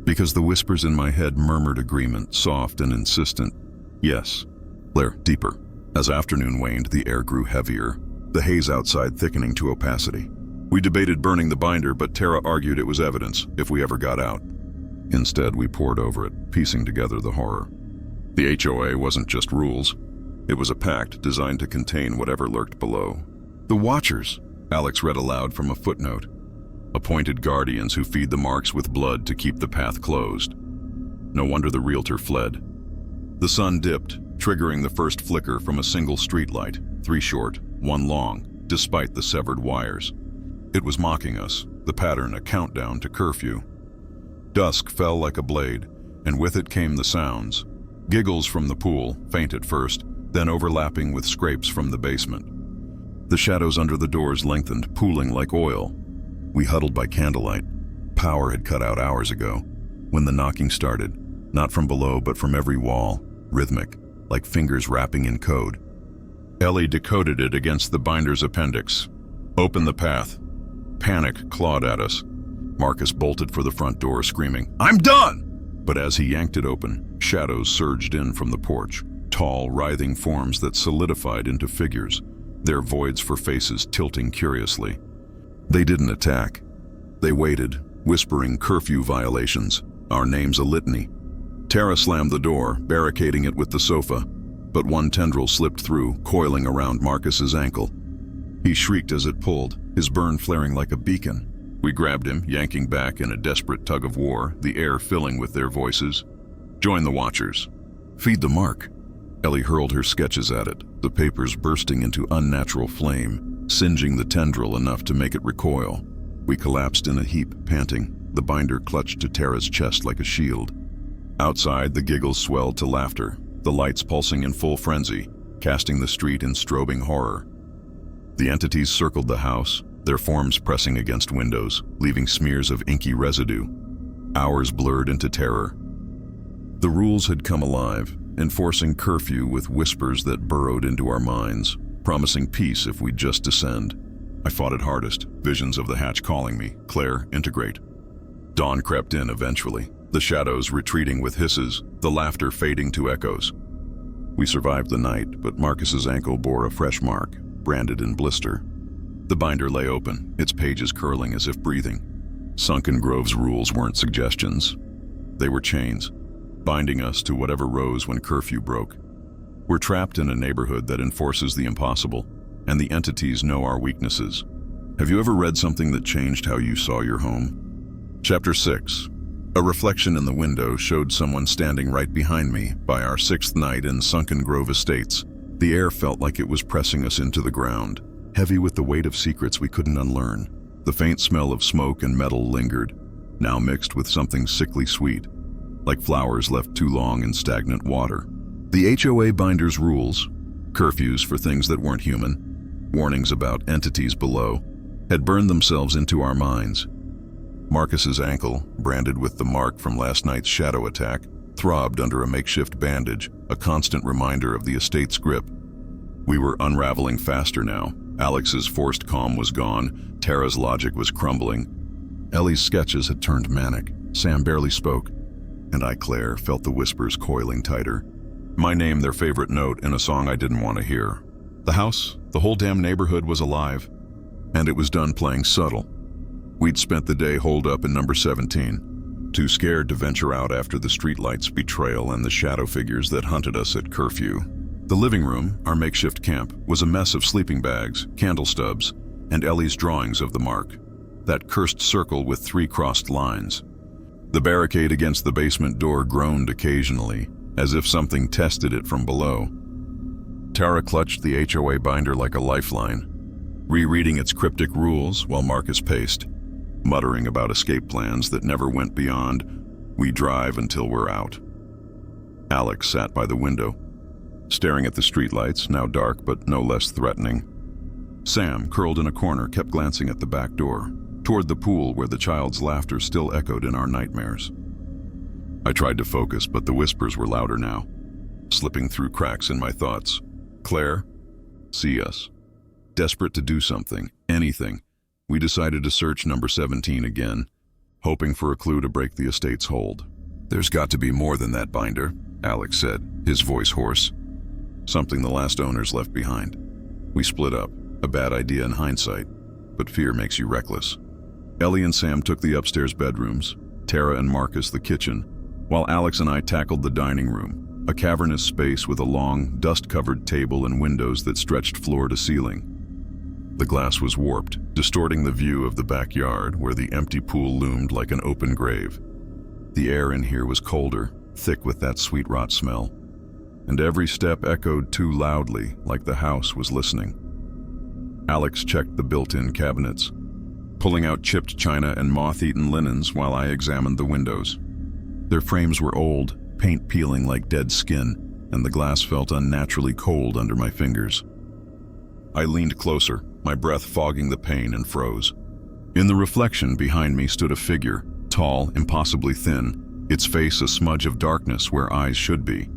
because the whispers in my head murmured agreement, soft and insistent. Yes. Blair, deeper. As afternoon waned, the air grew heavier, the haze outside thickening to opacity. We debated burning the binder, but Tara argued it was evidence, if we ever got out. Instead, we pored over it, piecing together the horror. The HOA wasn't just rules. It was a pact designed to contain whatever lurked below. The Watchers, Alex read aloud from a footnote. Appointed guardians who feed the marks with blood to keep the path closed. No wonder the realtor fled. The sun dipped, triggering the first flicker from a single streetlight, 3 short, 1 long, despite the severed wires. It was mocking us, the pattern a countdown to curfew. Dusk fell like a blade, and with it came the sounds. Giggles from the pool, faint at first, then overlapping with scrapes from the basement. The shadows under the doors lengthened, pooling like oil. We huddled by candlelight. Power had cut out hours ago, when the knocking started, not from below but from every wall, rhythmic, like fingers rapping in code. Ellie decoded it against the binder's appendix. Open the path. Panic clawed at us. Marcus bolted for the front door, screaming, "I'm done!" But as he yanked it open, shadows surged in from the porch, tall, writhing forms that solidified into figures, their voids for faces tilting curiously. They didn't attack. They waited, whispering curfew violations, our names a litany. Tara slammed the door, barricading it with the sofa, but one tendril slipped through, coiling around Marcus's ankle. He shrieked as it pulled, his burn flaring like a beacon. We grabbed him, yanking back in a desperate tug of war, the air filling with their voices. Join the Watchers. Feed the mark. Ellie hurled her sketches at it, the papers bursting into unnatural flame, singeing the tendril enough to make it recoil. We collapsed in a heap, panting, the binder clutched to Tara's chest like a shield. Outside, the giggles swelled to laughter, the lights pulsing in full frenzy, casting the street in strobing horror. The entities circled the house, their forms pressing against windows, leaving smears of inky residue. Hours blurred into terror. The rules had come alive, enforcing curfew with whispers that burrowed into our minds, promising peace if we'd just descend. I fought it hardest, visions of the hatch calling me, "Claire, integrate." Dawn crept in eventually, the shadows retreating with hisses, the laughter fading to echoes. We survived the night, but Marcus's ankle bore a fresh mark, branded in blister. The binder lay open, its pages curling as if breathing. Sunken Grove's rules weren't suggestions. They were chains, binding us to whatever rose when curfew broke. We're trapped in a neighborhood that enforces the impossible, and the entities know our weaknesses. Have you ever read something that changed how you saw your home? Chapter 6. A reflection in the window showed someone standing right behind me by our 6th night in Sunken Grove Estates. The air felt like it was pressing us into the ground, heavy with the weight of secrets we couldn't unlearn. The faint smell of smoke and metal lingered, now mixed with something sickly sweet, like flowers left too long in stagnant water. The HOA binder's rules, curfews for things that weren't human, warnings about entities below, had burned themselves into our minds. Marcus's ankle, branded with the mark from last night's shadow attack, throbbed under a makeshift bandage, a constant reminder of the estate's grip. We were unraveling faster now. Alex's forced calm was gone, Tara's logic was crumbling. Ellie's sketches had turned manic, Sam barely spoke, and I, Claire, felt the whispers coiling tighter. My name their favorite note in a song I didn't want to hear. The house, the whole damn neighborhood was alive, and it was done playing subtle. We'd spent the day holed up in number 17, too scared to venture out after the streetlights' betrayal and the shadow figures that hunted us at curfew. The living room, our makeshift camp, was a mess of sleeping bags, candle stubs, and Ellie's drawings of the mark, that cursed circle with 3 crossed lines. The barricade against the basement door groaned occasionally, as if something tested it from below. Tara clutched the HOA binder like a lifeline, rereading its cryptic rules while Marcus paced, muttering about escape plans that never went beyond, "We drive until we're out." Alex sat by the window, staring at the streetlights, now dark but no less threatening. Sam, curled in a corner, kept glancing at the back door, toward the pool where the child's laughter still echoed in our nightmares. I tried to focus, but the whispers were louder now. slipping through cracks in my thoughts. Claire, see us. Desperate to do something, anything, we decided to search number 17 again, hoping for a clue to break the estate's hold. There's got to be more than that binder, Alex said, his voice hoarse. Something the last owners left behind. We split up, a bad idea in hindsight, but fear makes you reckless. Ellie and Sam took the upstairs bedrooms, Tara and Marcus the kitchen, while Alex and I tackled the dining room, a cavernous space with a long, dust-covered table and windows that stretched floor to ceiling. The glass was warped, distorting the view of the backyard where the empty pool loomed like an open grave. The air in here was colder, thick with that sweet rot smell, and every step echoed too loudly, like the house was listening. Alex checked the built-in cabinets, pulling out chipped china and moth-eaten linens while I examined the windows. Their frames were old, paint peeling like dead skin, and the glass felt unnaturally cold under my fingers. I leaned closer, my breath fogging the pain, and froze. In the reflection behind me stood a figure, tall, impossibly thin, its face a smudge of darkness where eyes should be.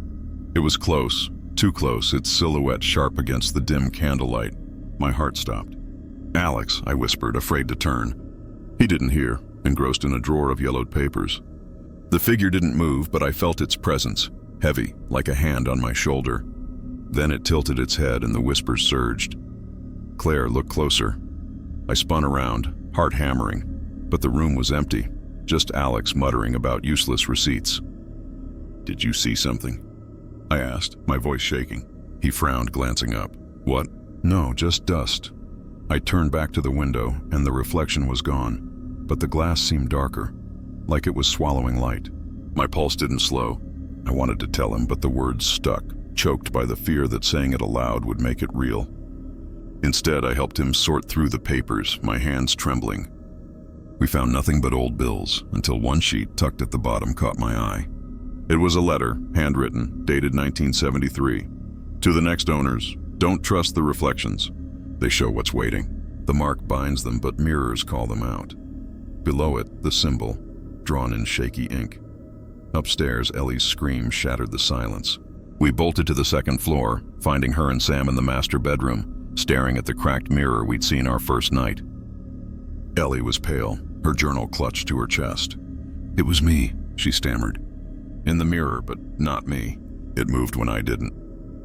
It was close, too close, its silhouette sharp against the dim candlelight. My heart stopped. "Alex," I whispered, afraid to turn. He didn't hear, engrossed in a drawer of yellowed papers. The figure didn't move, but I felt its presence, heavy, like a hand on my shoulder. Then it tilted its head and the whispers surged. "Claire, look closer." I spun around, heart hammering, but the room was empty, just Alex muttering about useless receipts. "Did you see something?" I asked, my voice shaking. He frowned, glancing up. "What?" "No, just dust." I turned back to the window, and the reflection was gone, but the glass seemed darker, like it was swallowing light. My pulse didn't slow. I wanted to tell him, but the words stuck, choked by the fear that saying it aloud would make it real. Instead, I helped him sort through the papers, my hands trembling. We found nothing but old bills, until one sheet tucked at the bottom caught my eye. It was a letter, handwritten, dated 1973. "To the next owners, don't trust the reflections. They show what's waiting. The mark binds them, but mirrors call them out." Below it, the symbol, drawn in shaky ink. Upstairs, Ellie's scream shattered the silence. We bolted to the second floor, finding her and Sam in the master bedroom, staring at the cracked mirror we'd seen our first night. Ellie was pale, her journal clutched to her chest. "It was me," she stammered. "In the mirror, but not me. It moved when I didn't."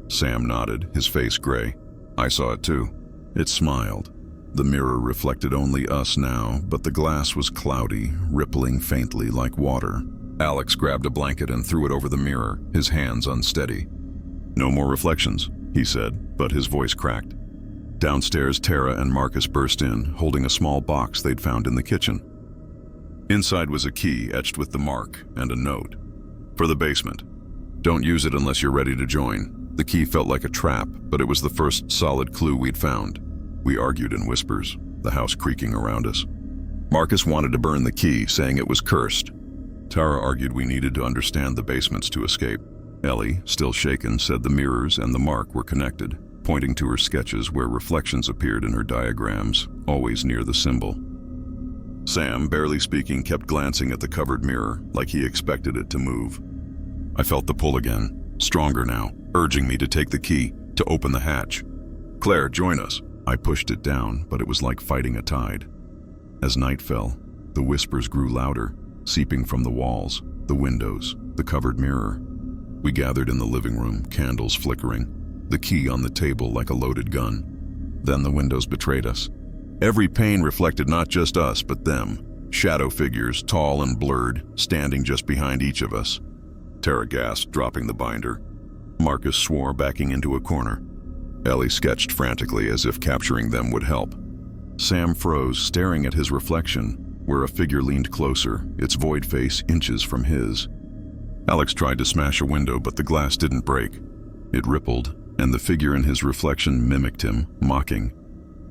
Sam nodded, his face gray. "I saw it too." It smiled. The mirror reflected only us now, but the glass was cloudy, rippling faintly like water. Alex grabbed a blanket and threw it over the mirror, his hands unsteady. "No more reflections," he said, but his voice cracked. Downstairs, Tara and Marcus burst in, holding a small box they'd found in the kitchen. Inside was a key etched with the mark and a note. "For the basement. Don't use it unless you're ready to join." The key felt like a trap, but it was the first solid clue we'd found. We argued in whispers, the house creaking around us. Marcus wanted to burn the key, saying it was cursed. Tara argued we needed to understand the basements to escape. Ellie, still shaken, said the mirrors and the mark were connected, pointing to her sketches where reflections appeared in her diagrams, always near the symbol. Sam, barely speaking, kept glancing at the covered mirror, like he expected it to move. I felt the pull again, stronger now, urging me to take the key, to open the hatch. "Claire, join us." I pushed it down, but it was like fighting a tide. As night fell, the whispers grew louder, seeping from the walls, the windows, the covered mirror. We gathered in the living room, candles flickering, the key on the table like a loaded gun. Then the windows betrayed us. Every pane reflected not just us, but them, shadow figures, tall and blurred, standing just behind each of us. Tara gasped, dropping the binder. Marcus swore, backing into a corner. Ellie sketched frantically as if capturing them would help. Sam froze, staring at his reflection, where a figure leaned closer, its void face inches from his. Alex tried to smash a window, but the glass didn't break. It rippled, and the figure in his reflection mimicked him, mocking.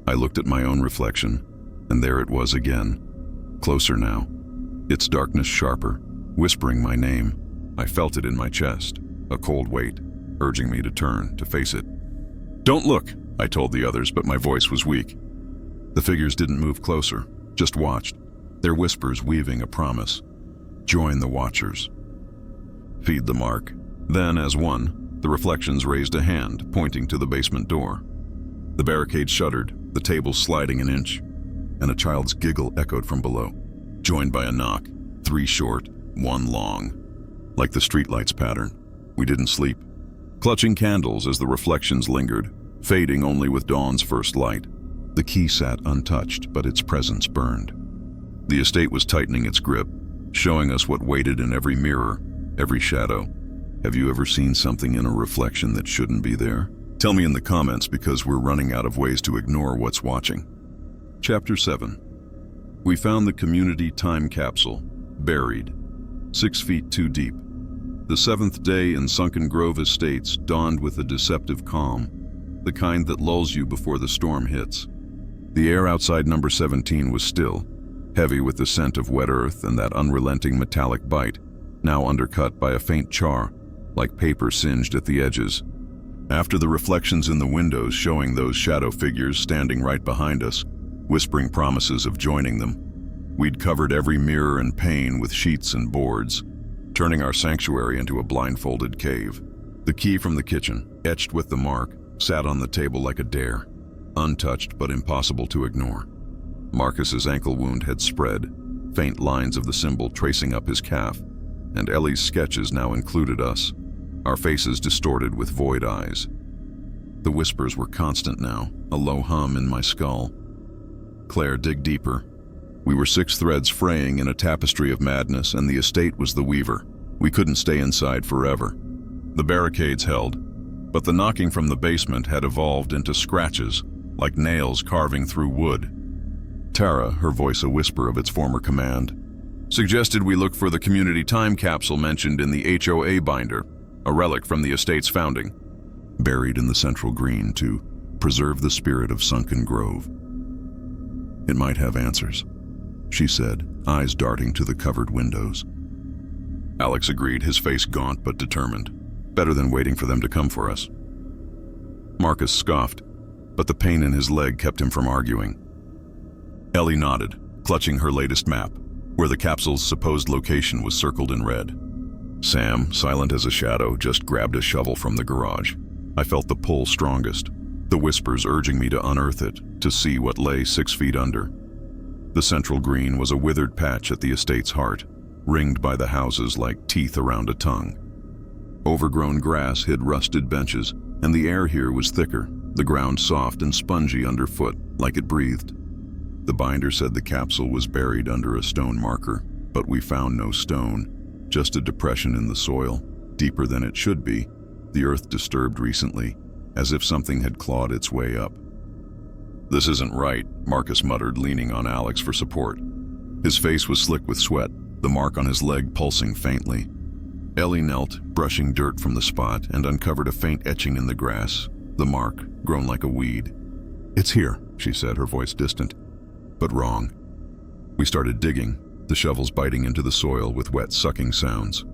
I looked at my own reflection, and there it was again. Closer now, its darkness sharper, whispering my name. I felt it in my chest, a cold weight, urging me to turn, to face it. "Don't look," I told the others, but my voice was weak. The figures didn't move closer, just watched, their whispers weaving a promise. Join the watchers. Feed the mark. Then, as one, The reflections raised a hand, pointing to the basement door. The barricade shuddered, the table sliding an inch, and a child's giggle echoed from below, joined by a knock, 3 short, 1 long. Like the streetlights pattern, we didn't sleep, clutching candles as the reflections lingered, fading only with dawn's first light. The key sat untouched, but its presence burned. The estate was tightening its grip, showing us what waited in every mirror, every shadow. Have you ever seen something in a reflection that shouldn't be there? Tell me in the comments, because we're running out of ways to ignore what's watching. Chapter 7. We found the community time capsule, buried, 6 feet too deep. The 7th day in Sunken Grove Estates dawned with a deceptive calm, the kind that lulls you before the storm hits. The air outside number 17 was still, heavy with the scent of wet earth and that unrelenting metallic bite, now undercut by a faint char, like paper singed at the edges. After the reflections in the windows showing those shadow figures standing right behind us, whispering promises of joining them, we'd covered every mirror and pane with sheets and boards, turning our sanctuary into a blindfolded cave. The key from the kitchen, etched with the mark, sat on the table like a dare, untouched but impossible to ignore. Marcus's ankle wound had spread, faint lines of the symbol tracing up his calf, and Ellie's sketches now included us, our faces distorted with void eyes. The whispers were constant now, a low hum in my skull. Claire, dig deeper. We were 6 threads fraying in a tapestry of madness, and the estate was the weaver. We couldn't stay inside forever. The barricades held, but the knocking from the basement had evolved into scratches, like nails carving through wood. Tara, her voice a whisper of its former command, suggested we look for the community time capsule mentioned in the HOA binder, a relic from the estate's founding, buried in the central green to preserve the spirit of Sunken Grove. It might have answers, she said, eyes darting to the covered windows. Alex agreed, his face gaunt but determined. Better than waiting for them to come for us. Marcus scoffed, but the pain in his leg kept him from arguing. Ellie nodded, clutching her latest map, where the capsule's supposed location was circled in red. Sam, silent as a shadow, just grabbed a shovel from the garage. I felt the pull strongest, the whispers urging me to unearth it, to see what lay 6 feet under. The central green was a withered patch at the estate's heart, ringed by the houses like teeth around a tongue. Overgrown grass hid rusted benches, and the air here was thicker, the ground soft and spongy underfoot, like it breathed. The binder said the capsule was buried under a stone marker, but we found no stone, just a depression in the soil, deeper than it should be, the earth disturbed recently, as if something had clawed its way up. This isn't right, Marcus muttered, leaning on Alex for support. His face was slick with sweat, the mark on his leg pulsing faintly. Ellie knelt, brushing dirt from the spot, and uncovered a faint etching in the grass, the mark, grown like a weed. It's here, she said, her voice distant, but wrong. We started digging, the shovels biting into the soil with wet sucking sounds.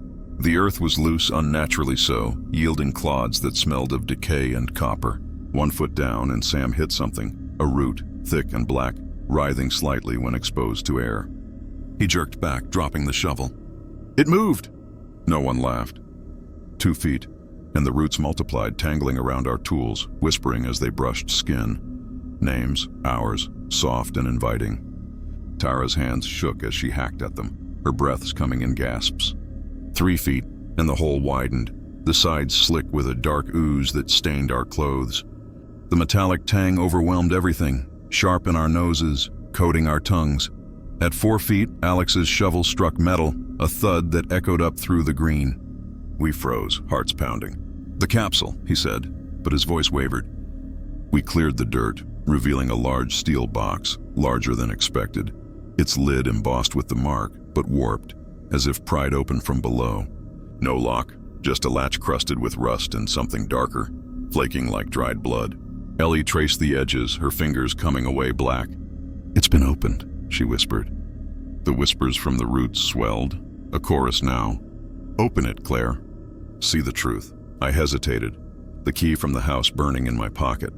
The earth was loose, unnaturally so, yielding clods that smelled of decay and copper. 1 foot down and Sam hit something, a root, thick and black, writhing slightly when exposed to air. He jerked back, dropping the shovel. It moved! No one laughed. 2 feet, and the roots multiplied, tangling around our tools, whispering as they brushed skin. Names, ours, soft and inviting. Tara's hands shook as she hacked at them, her breaths coming in gasps. 3 feet, and the hole widened, the sides slick with a dark ooze that stained our clothes. The metallic tang overwhelmed everything, sharp in our noses, coating our tongues. At 4 feet, Alex's shovel struck metal, a thud that echoed up through the green. We froze, hearts pounding. The capsule, he said, but his voice wavered. We cleared the dirt, revealing a large steel box, larger than expected, its lid embossed with the mark, but warped, as if pried open from below. No lock, just a latch crusted with rust and something darker, flaking like dried blood. Ellie traced the edges, her fingers coming away black. It's been opened, she whispered. The whispers from the roots swelled, a chorus now. Open it, Claire. See the truth. I hesitated, the key from the house burning in my pocket.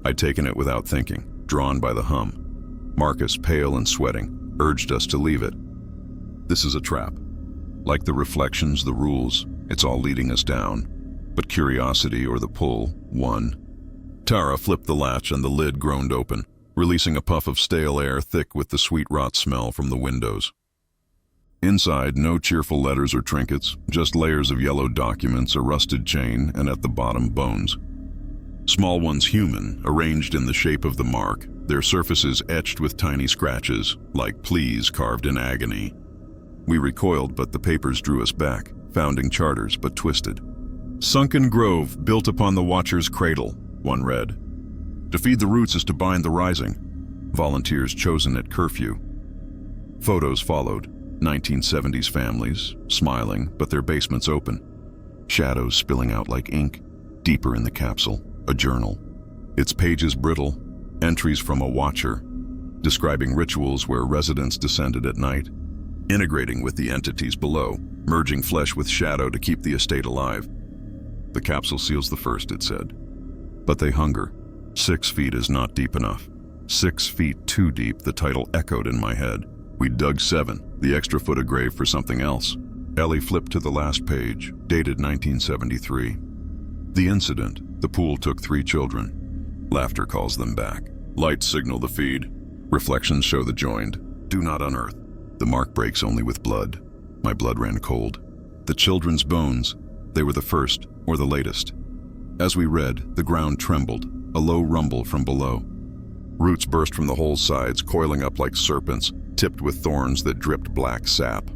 I'd taken it without thinking, drawn by the hum. Marcus, pale and sweating, urged us to leave it. This is a trap. Like the reflections, the rules, it's all leading us down. but curiosity or the pull won. Tara flipped the latch and the lid groaned open, releasing a puff of stale air thick with the sweet rot smell from the windows. Inside, no cheerful letters or trinkets, just layers of yellow documents, a rusted chain, and at the bottom, bones. Small ones human, arranged in the shape of the mark, their surfaces etched with tiny scratches, like pleas carved in agony. We recoiled, but the papers drew us back, founding charters but twisted. Sunken grove, built upon the Watcher's cradle, one read. To feed the roots is to bind the rising. Volunteers chosen at curfew. Photos followed. 1970s families, smiling, but their basements open. Shadows spilling out like ink. Deeper in the capsule, a journal. Its pages brittle. Entries from a watcher, describing rituals where residents descended at night, integrating with the entities below, merging flesh with shadow to keep the estate alive. The capsule seals the first, it said. But they hunger. 6 feet is not deep enough. 6 feet too deep, the title echoed in my head. We dug 7, the extra foot of grave for something else. Ellie flipped to the last page, dated 1973. The incident, the pool took 3 children. Laughter calls them back. Lights signal the feed. Reflections show the joined. Do not unearth. The mark breaks only with blood. My blood ran cold. The children's bones, they were the first or the latest. As we read, the ground trembled, a low rumble from below. Roots burst from the hole's sides, coiling up like serpents, tipped with thorns that dripped black sap.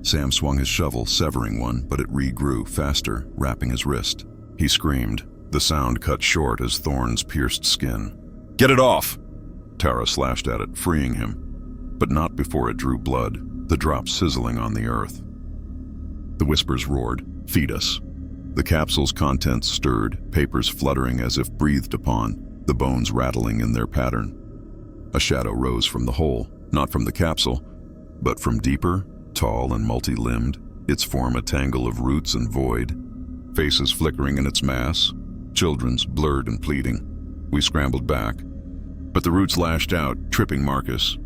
Sam swung his shovel, severing one, but it regrew faster, wrapping his wrist. He screamed. The sound cut short as thorns pierced skin. "Get it off!" Tara slashed at it, freeing him. But not before it drew blood, the drops sizzling on the earth. The whispers roared, "Feed us." The capsule's contents stirred, papers fluttering as if breathed upon, the bones rattling in their pattern. A shadow rose from the hole, not from the capsule, but from deeper, tall and multi-limbed, its form a tangle of roots and void, faces flickering in its mass, children's blurred and pleading. We scrambled back, but the roots lashed out, tripping Marcus.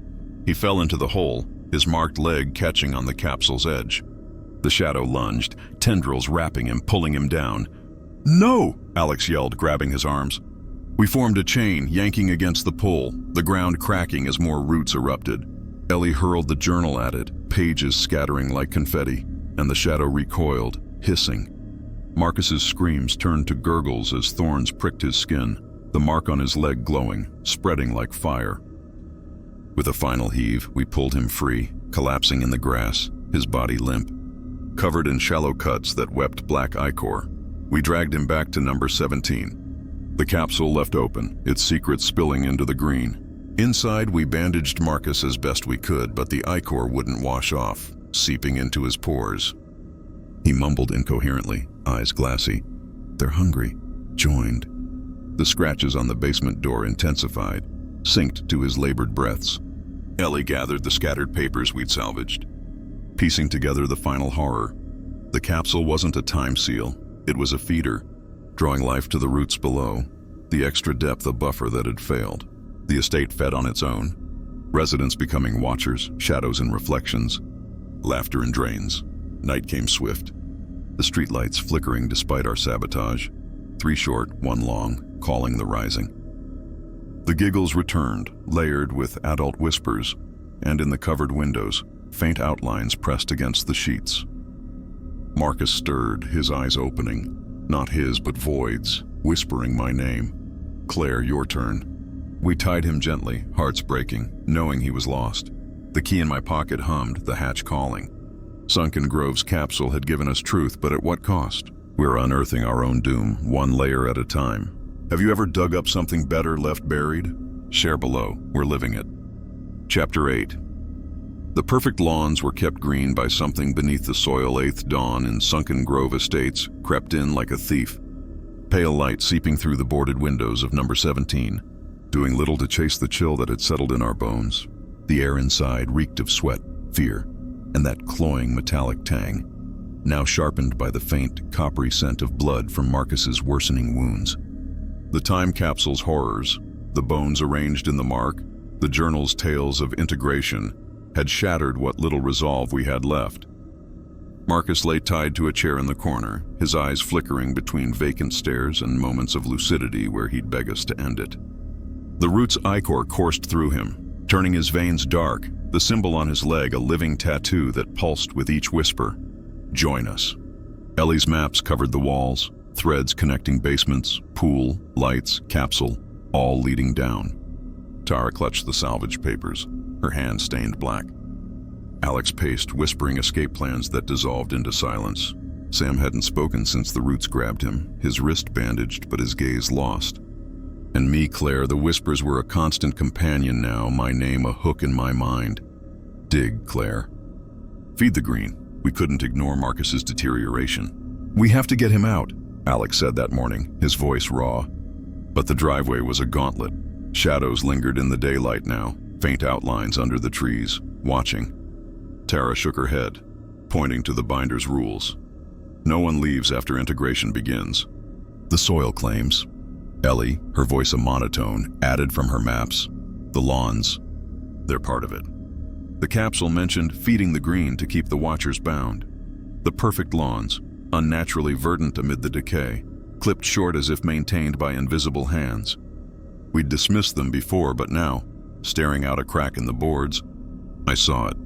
He fell into the hole, his marked leg catching on the capsule's edge. The shadow lunged, tendrils wrapping him, pulling him down. "No!" Alex yelled, grabbing his arms. We formed a chain, yanking against the pull, the ground cracking as more roots erupted. Ellie hurled the journal at it, pages scattering like confetti, and the shadow recoiled, hissing. Marcus's screams turned to gurgles as thorns pricked his skin, the mark on his leg glowing, spreading like fire. With a final heave, we pulled him free, collapsing in the grass, his body limp. Covered in shallow cuts that wept black ichor, we dragged him back to number 17. The capsule left open, its secrets spilling into the green. Inside, we bandaged Marcus as best we could, but the ichor wouldn't wash off, seeping into his pores. He mumbled incoherently, eyes glassy. "They're hungry." Joined. The scratches on the basement door intensified, synced to his labored breaths. Ellie gathered the scattered papers we'd salvaged, piecing together the final horror. The capsule wasn't a time seal, it was a feeder, drawing life to the roots below, the extra depth a buffer that had failed. The estate fed on its own, residents becoming watchers, shadows and reflections, laughter and drains. Night came swift, the streetlights flickering despite our sabotage, 3 short, 1 long, calling the rising. The giggles returned, layered with adult whispers, and in the covered windows, faint outlines pressed against the sheets. Marcus stirred, his eyes opening, not his but Void's, whispering my name. "Claire, your turn." We tied him gently, hearts breaking, knowing he was lost. The key in my pocket hummed, the hatch calling. Sunken Grove's capsule had given us truth, but at what cost? We're unearthing our own doom, one layer at a time. Have you ever dug up something better left buried? Share below, we're living it. Chapter 8. The perfect lawns were kept green by something beneath the soil. 8th dawn in Sunken Grove Estates crept in like a thief. Pale light seeping through the boarded windows of number 17, doing little to chase the chill that had settled in our bones. The air inside reeked of sweat, fear, and that cloying metallic tang, now sharpened by the faint, coppery scent of blood from Marcus's worsening wounds. The time capsule's horrors, the bones arranged in the mark, the journal's tales of integration, had shattered what little resolve we had left. Marcus lay tied to a chair in the corner, his eyes flickering between vacant stares and moments of lucidity where he'd beg us to end it. The root's ichor coursed through him, turning his veins dark, the symbol on his leg a living tattoo that pulsed with each whisper. Join us. Ellie's maps covered the walls, threads connecting basements, pool, lights, capsule, all leading down. Tara clutched the salvage papers, her hand stained black. Alex paced, whispering escape plans that dissolved into silence. Sam hadn't spoken since the roots grabbed him, his wrist bandaged but his gaze lost. And me, Claire, the whispers were a constant companion now, my name a hook in my mind. Dig, Claire. Feed the green. We couldn't ignore Marcus's deterioration. We have to get him out, Alex said that morning, his voice raw. But the driveway was a gauntlet. Shadows lingered in the daylight now, faint outlines under the trees, watching. Tara shook her head, pointing to the binder's rules. No one leaves after integration begins. The soil claims. Ellie, her voice a monotone, added from her maps. The lawns, they're part of it. The capsule mentioned feeding the green to keep the watchers bound. The perfect lawns, unnaturally verdant amid the decay, clipped short as if maintained by invisible hands. We'd dismissed them before, but now, staring out a crack in the boards, I saw it.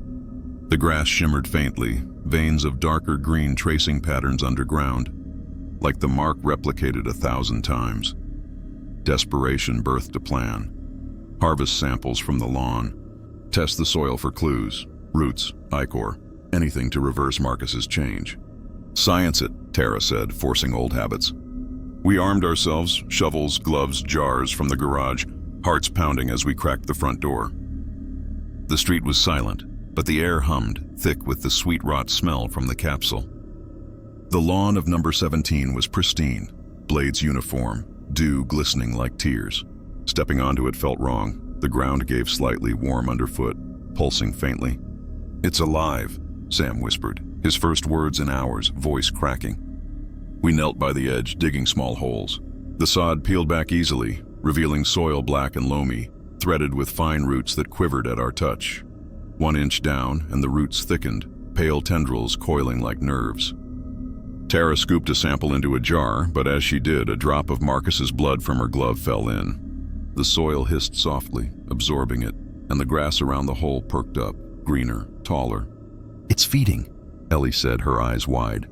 The grass shimmered faintly, veins of darker green tracing patterns underground, like the mark replicated 1,000 times. Desperation birthed a plan. Harvest samples from the lawn. Test the soil for clues, roots, ichor, anything to reverse Marcus's change. Science it, Tara said, forcing old habits. We armed ourselves, shovels, gloves, jars from the garage, hearts pounding as we cracked the front door. The street was silent, but the air hummed, thick with the sweet rot smell from the capsule. The lawn of number 17 was pristine, blades uniform, dew glistening like tears. Stepping onto it felt wrong. The ground gave slightly warm underfoot, pulsing faintly. It's alive, Sam whispered, his first words in hours, voice cracking. We knelt by the edge, digging small holes. The sod peeled back easily, revealing soil black and loamy, threaded with fine roots that quivered at our touch. 1 inch down, and the roots thickened, pale tendrils coiling like nerves. Tara scooped a sample into a jar, but as she did, a drop of Marcus's blood from her glove fell in. The soil hissed softly, absorbing it, and the grass around the hole perked up, greener, taller. It's feeding, Ellie said, her eyes wide.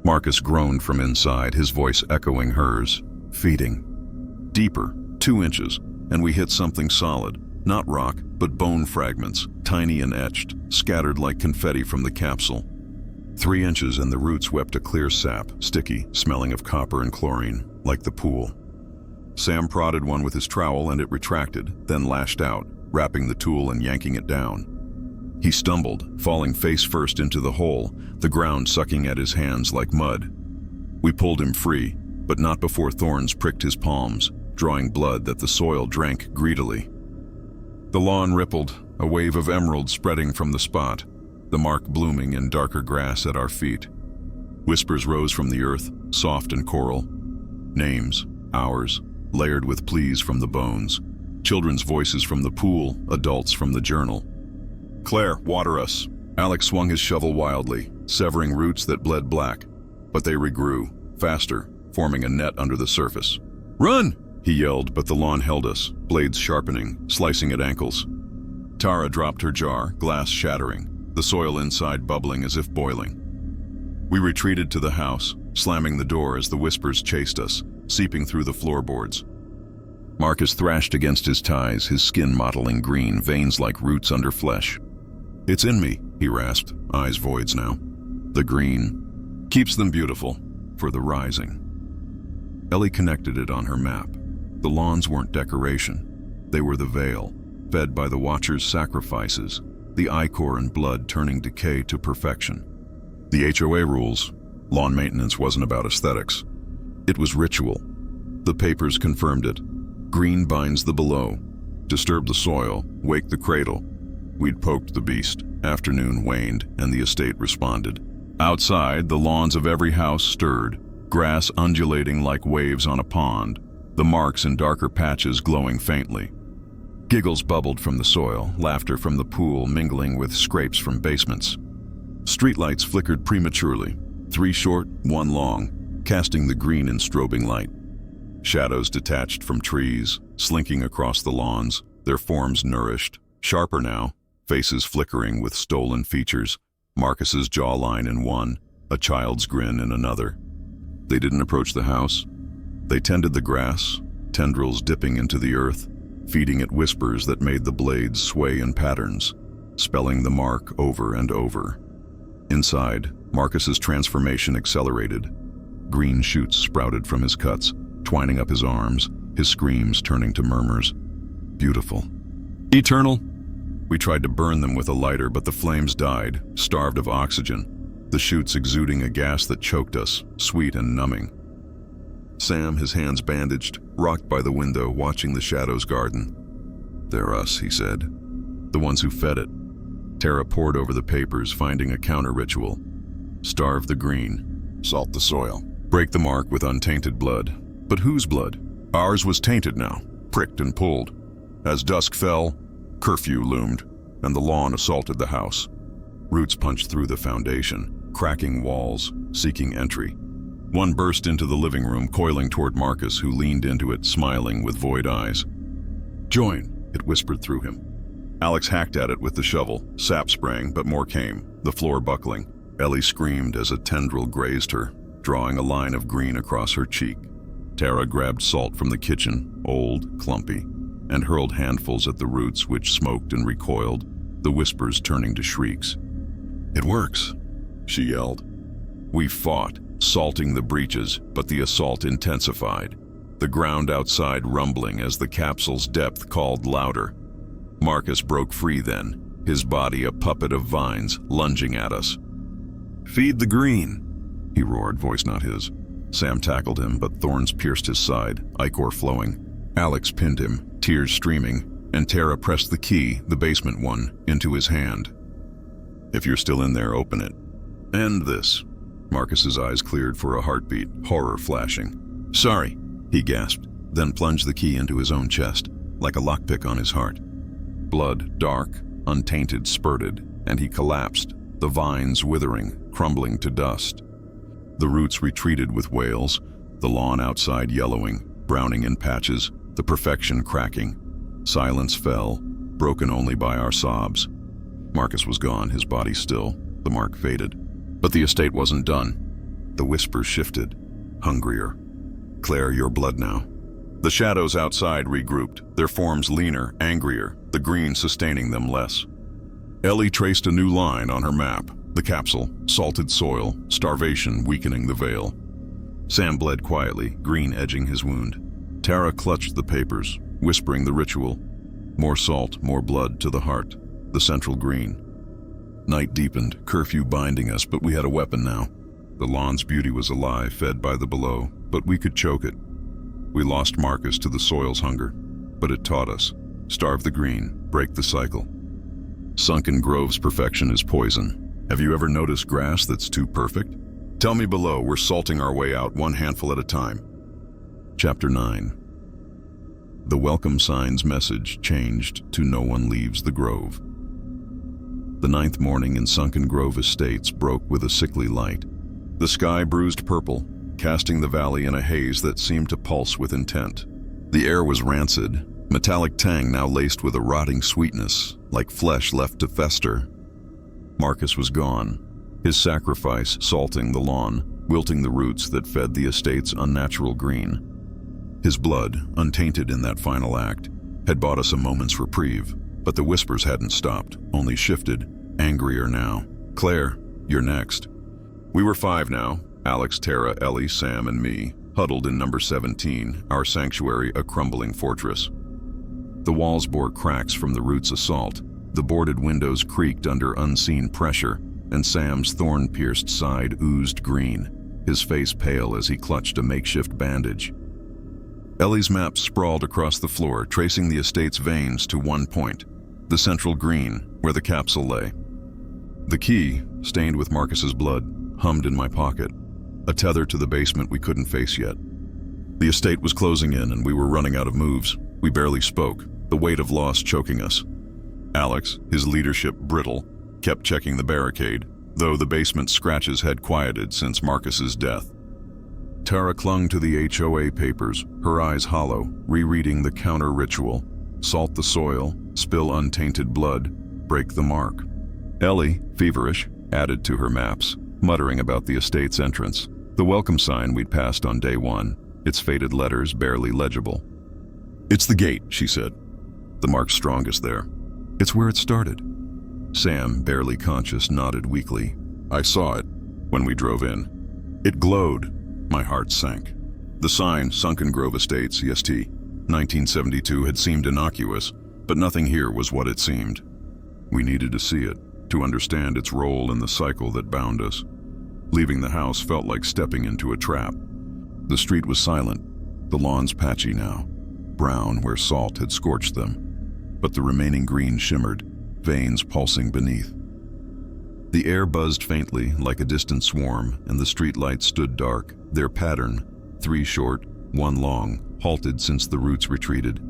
Marcus groaned from inside, his voice echoing hers. Feeding. Deeper, 2 inches, and we hit something solid. Not rock, but bone fragments, tiny and etched, scattered like confetti from the capsule. 3 inches and the roots wept a clear sap, sticky, smelling of copper and chlorine, like the pool. Sam prodded one with his trowel and it retracted, then lashed out, wrapping the tool and yanking it down. He stumbled, falling face first into the hole, the ground sucking at his hands like mud. We pulled him free, but not before thorns pricked his palms, drawing blood that the soil drank greedily. The lawn rippled, a wave of emerald spreading from the spot, the mark blooming in darker grass at our feet. Whispers rose from the earth, soft and choral. Names, ours, layered with pleas from the bones. Children's voices from the pool, adults from the journal. Claire, water us. Alex swung his shovel wildly, severing roots that bled black, but they regrew, faster, forming a net under the surface. Run! He yelled, but the lawn held us, blades sharpening, slicing at ankles. Tara dropped her jar, glass shattering, the soil inside bubbling as if boiling. We retreated to the house, slamming the door as the whispers chased us, seeping through the floorboards. Marcus thrashed against his ties, his skin mottling green, veins like roots under flesh. It's in me, he rasped, eyes voids now. The green keeps them beautiful, for the rising. Ellie connected it on her map. The lawns weren't decoration. They were the veil, fed by the watchers' sacrifices, the ichor and blood turning decay to perfection. The HOA rules, lawn maintenance wasn't about aesthetics. It was ritual. The papers confirmed it. Green binds the below. Disturb the soil, wake the cradle. We'd poked the beast. Afternoon waned, and the estate responded. Outside, the lawns of every house stirred, grass undulating like waves on a pond, the marks in darker patches glowing faintly. Giggles bubbled from the soil, laughter from the pool mingling with scrapes from basements. Streetlights flickered prematurely, 3 short, 1 long, casting the green in strobing light. Shadows detached from trees, slinking across the lawns, their forms nourished, sharper now, faces flickering with stolen features, Marcus's jawline in one, a child's grin in another. They didn't approach the house. They tended the grass, tendrils dipping into the earth, feeding it whispers that made the blades sway in patterns, spelling the mark over and over. Inside, Marcus's transformation accelerated. Green shoots sprouted from his cuts, twining up his arms, his screams turning to murmurs. Beautiful. Eternal. We tried to burn them with a lighter, but the flames died, starved of oxygen, the shoots exuding a gas that choked us, sweet and numbing. Sam, his hands bandaged, rocked by the window, watching the shadows garden. "They're us," he said. "The ones who fed it." Tara pored over the papers, finding a counter-ritual. Starve the green. Salt the soil. Break the mark with untainted blood. But whose blood? Ours was tainted now, pricked and pulled. As dusk fell, curfew loomed, and the lawn assaulted the house. Roots punched through the foundation, cracking walls, seeking entry. One burst into the living room, coiling toward Marcus, who leaned into it, smiling with void eyes. "Join," it whispered through him. Alex hacked at it with the shovel. Sap sprang, but more came, the floor buckling. Ellie screamed as a tendril grazed her, drawing a line of green across her cheek. Tara grabbed salt from the kitchen, old, clumpy, and hurled handfuls at the roots, which smoked and recoiled, the whispers turning to shrieks. "It works," she yelled. We fought, salting the breaches, but the assault intensified, the ground outside rumbling as the capsule's depth called louder. Marcus broke free then, his body a puppet of vines, lunging at us. "Feed the green," he roared, voice not his. Sam tackled him, but thorns pierced his side, ichor flowing. Alex pinned him, tears streaming, and Tara pressed the key, the basement one, into his hand. "If you're still in there, open it. End this." Marcus's eyes cleared for a heartbeat, horror flashing. "Sorry," he gasped, then plunged the key into his own chest, like a lockpick on his heart. Blood, dark, untainted, spurted, and he collapsed, the vines withering, crumbling to dust. The roots retreated with wails, the lawn outside yellowing, browning in patches, the perfection cracking. Silence fell, broken only by our sobs. Marcus was gone, his body still, the mark faded. But the estate wasn't done. The whispers shifted, hungrier. "Claire, your blood now." The shadows outside regrouped, their forms leaner, angrier, the green sustaining them less. Ellie traced a new line on her map, the capsule, salted soil, starvation weakening the veil. Sam bled quietly, green edging his wound. Tara clutched the papers, whispering the ritual. More salt, more blood to the heart, the central green. Night deepened, curfew binding us, but we had a weapon now. The lawn's beauty was alive, fed by the below, but we could choke it. We lost Marcus to the soil's hunger, but it taught us. Starve the green, break the cycle. Sunken Grove's perfection is poison. Have you ever noticed grass that's too perfect? Tell me below, we're salting our way out, one handful at a time. Chapter 9. The welcome sign's message changed to "No one leaves the grove." The 9th morning in Sunken Grove Estates broke with a sickly light. The sky bruised purple, casting the valley in a haze that seemed to pulse with intent. The air was rancid, metallic tang now laced with a rotting sweetness, like flesh left to fester. Marcus was gone, his sacrifice salting the lawn, wilting the roots that fed the estate's unnatural green. His blood, untainted in that final act, had bought us a moment's reprieve, but the whispers hadn't stopped, only shifted, angrier now. "Claire, you're next." We were 5 now, Alex, Tara, Ellie, Sam, and me, huddled in number 17, our sanctuary a crumbling fortress. The walls bore cracks from the roots' assault, the boarded windows creaked under unseen pressure, and Sam's thorn-pierced side oozed green, his face pale as he clutched a makeshift bandage. Ellie's map sprawled across the floor, tracing the estate's veins to one point, the central green, where the capsule lay. The key, stained with Marcus's blood, hummed in my pocket, a tether to the basement we couldn't face yet. The estate was closing in and we were running out of moves. We barely spoke, the weight of loss choking us. Alex, his leadership brittle, kept checking the barricade, though the basement's scratches had quieted since Marcus's death. Tara clung to the HOA papers, her eyes hollow, rereading the counter-ritual. Salt the soil, spill untainted blood, break the mark. Ellie, feverish, added to her maps, muttering about the estate's entrance. The welcome sign we'd passed on day one, its faded letters barely legible. "It's the gate," she said. "The mark's strongest there. It's where it started." Sam, barely conscious, nodded weakly. "I saw it when we drove in. It glowed." My heart sank. The sign, Sunken Grove Estates, EST, 1972, had seemed innocuous, but nothing here was what it seemed. We needed to see it, to understand its role in the cycle that bound us. Leaving the house felt like stepping into a trap. The street was silent, the lawns patchy now, brown where salt had scorched them, but the remaining green shimmered, veins pulsing beneath. The air buzzed faintly like a distant swarm, and the streetlights stood dark, their pattern, 3 short, 1 long, halted since the roots retreated.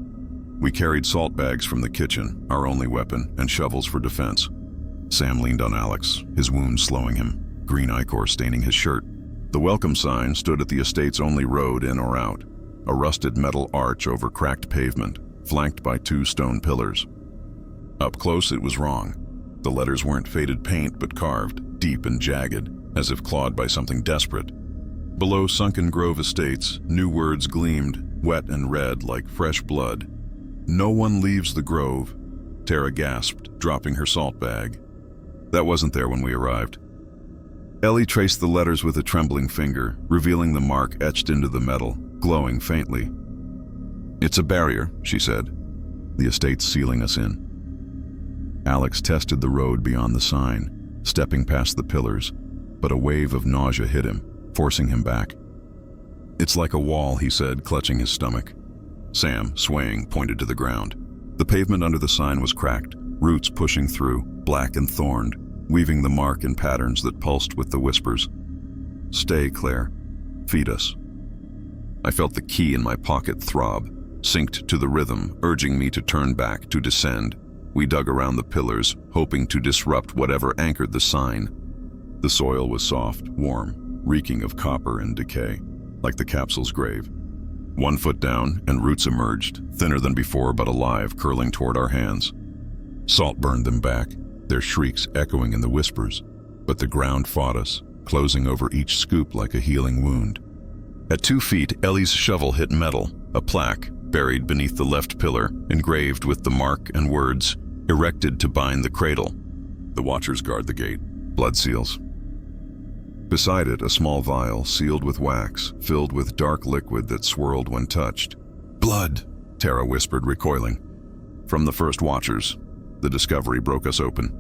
We carried salt bags from the kitchen, our only weapon, and shovels for defense. Sam leaned on Alex, his wound slowing him, green ichor staining his shirt. The welcome sign stood at the estate's only road in or out, a rusted metal arch over cracked pavement, flanked by 2 stone pillars. Up close it was wrong. The letters weren't faded paint but carved, deep and jagged, as if clawed by something desperate. Below Sunken Grove Estates, new words gleamed, wet and red like fresh blood. "No one leaves the grove," Tara gasped, dropping her salt bag. That wasn't there when we arrived. Ellie traced the letters with a trembling finger, revealing the mark etched into the metal, glowing faintly. "It's a barrier," she said. "The estate's sealing us in." Alex tested the road beyond the sign, stepping past the pillars, but a wave of nausea hit him, forcing him back. "It's like a wall," he said, clutching his stomach. Sam, swaying, pointed to the ground. The pavement under the sign was cracked, roots pushing through, black and thorned, weaving the mark in patterns that pulsed with the whispers. "Stay, Claire. Feed us." I felt the key in my pocket throb, synced to the rhythm, urging me to turn back, to descend. We dug around the pillars, hoping to disrupt whatever anchored the sign. The soil was soft, warm, reeking of copper and decay, like the capsule's grave. 1 foot down, and roots emerged, thinner than before but alive, curling toward our hands. Salt burned them back, their shrieks echoing in the whispers, but the ground fought us, closing over each scoop like a healing wound. At 2 feet, Ellie's shovel hit metal, a plaque, buried beneath the left pillar, engraved with the mark and words, "Erected to bind the cradle." The watchers guard the gate, blood seals. Beside it, a small vial sealed with wax, filled with dark liquid that swirled when touched. "Blood," Tara whispered, recoiling. From the first watchers, the discovery broke us open.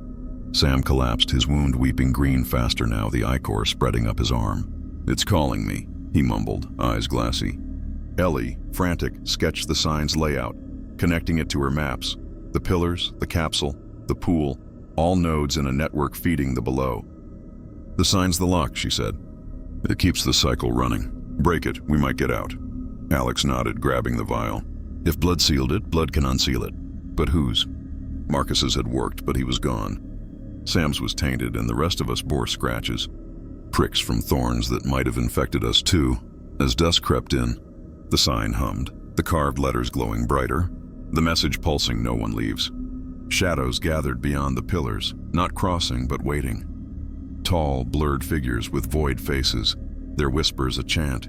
Sam collapsed, his wound weeping green faster now, the ichor spreading up his arm. "It's calling me," he mumbled, eyes glassy. Ellie, frantic, sketched the sign's layout, connecting it to her maps. The pillars, the capsule, the pool, all nodes in a network feeding the below. "The sign's the lock," she said. "It keeps the cycle running. Break it, we might get out." Alex nodded, grabbing the vial. "If blood sealed it, blood can unseal it. But whose?" Marcus's had worked, but he was gone. Sam's was tainted, and the rest of us bore scratches. Pricks from thorns that might have infected us too. As dusk crept in, the sign hummed, the carved letters glowing brighter, the message pulsing, "No one leaves." Shadows gathered beyond the pillars, not crossing but waiting. Tall, blurred figures with void faces, their whispers a chant.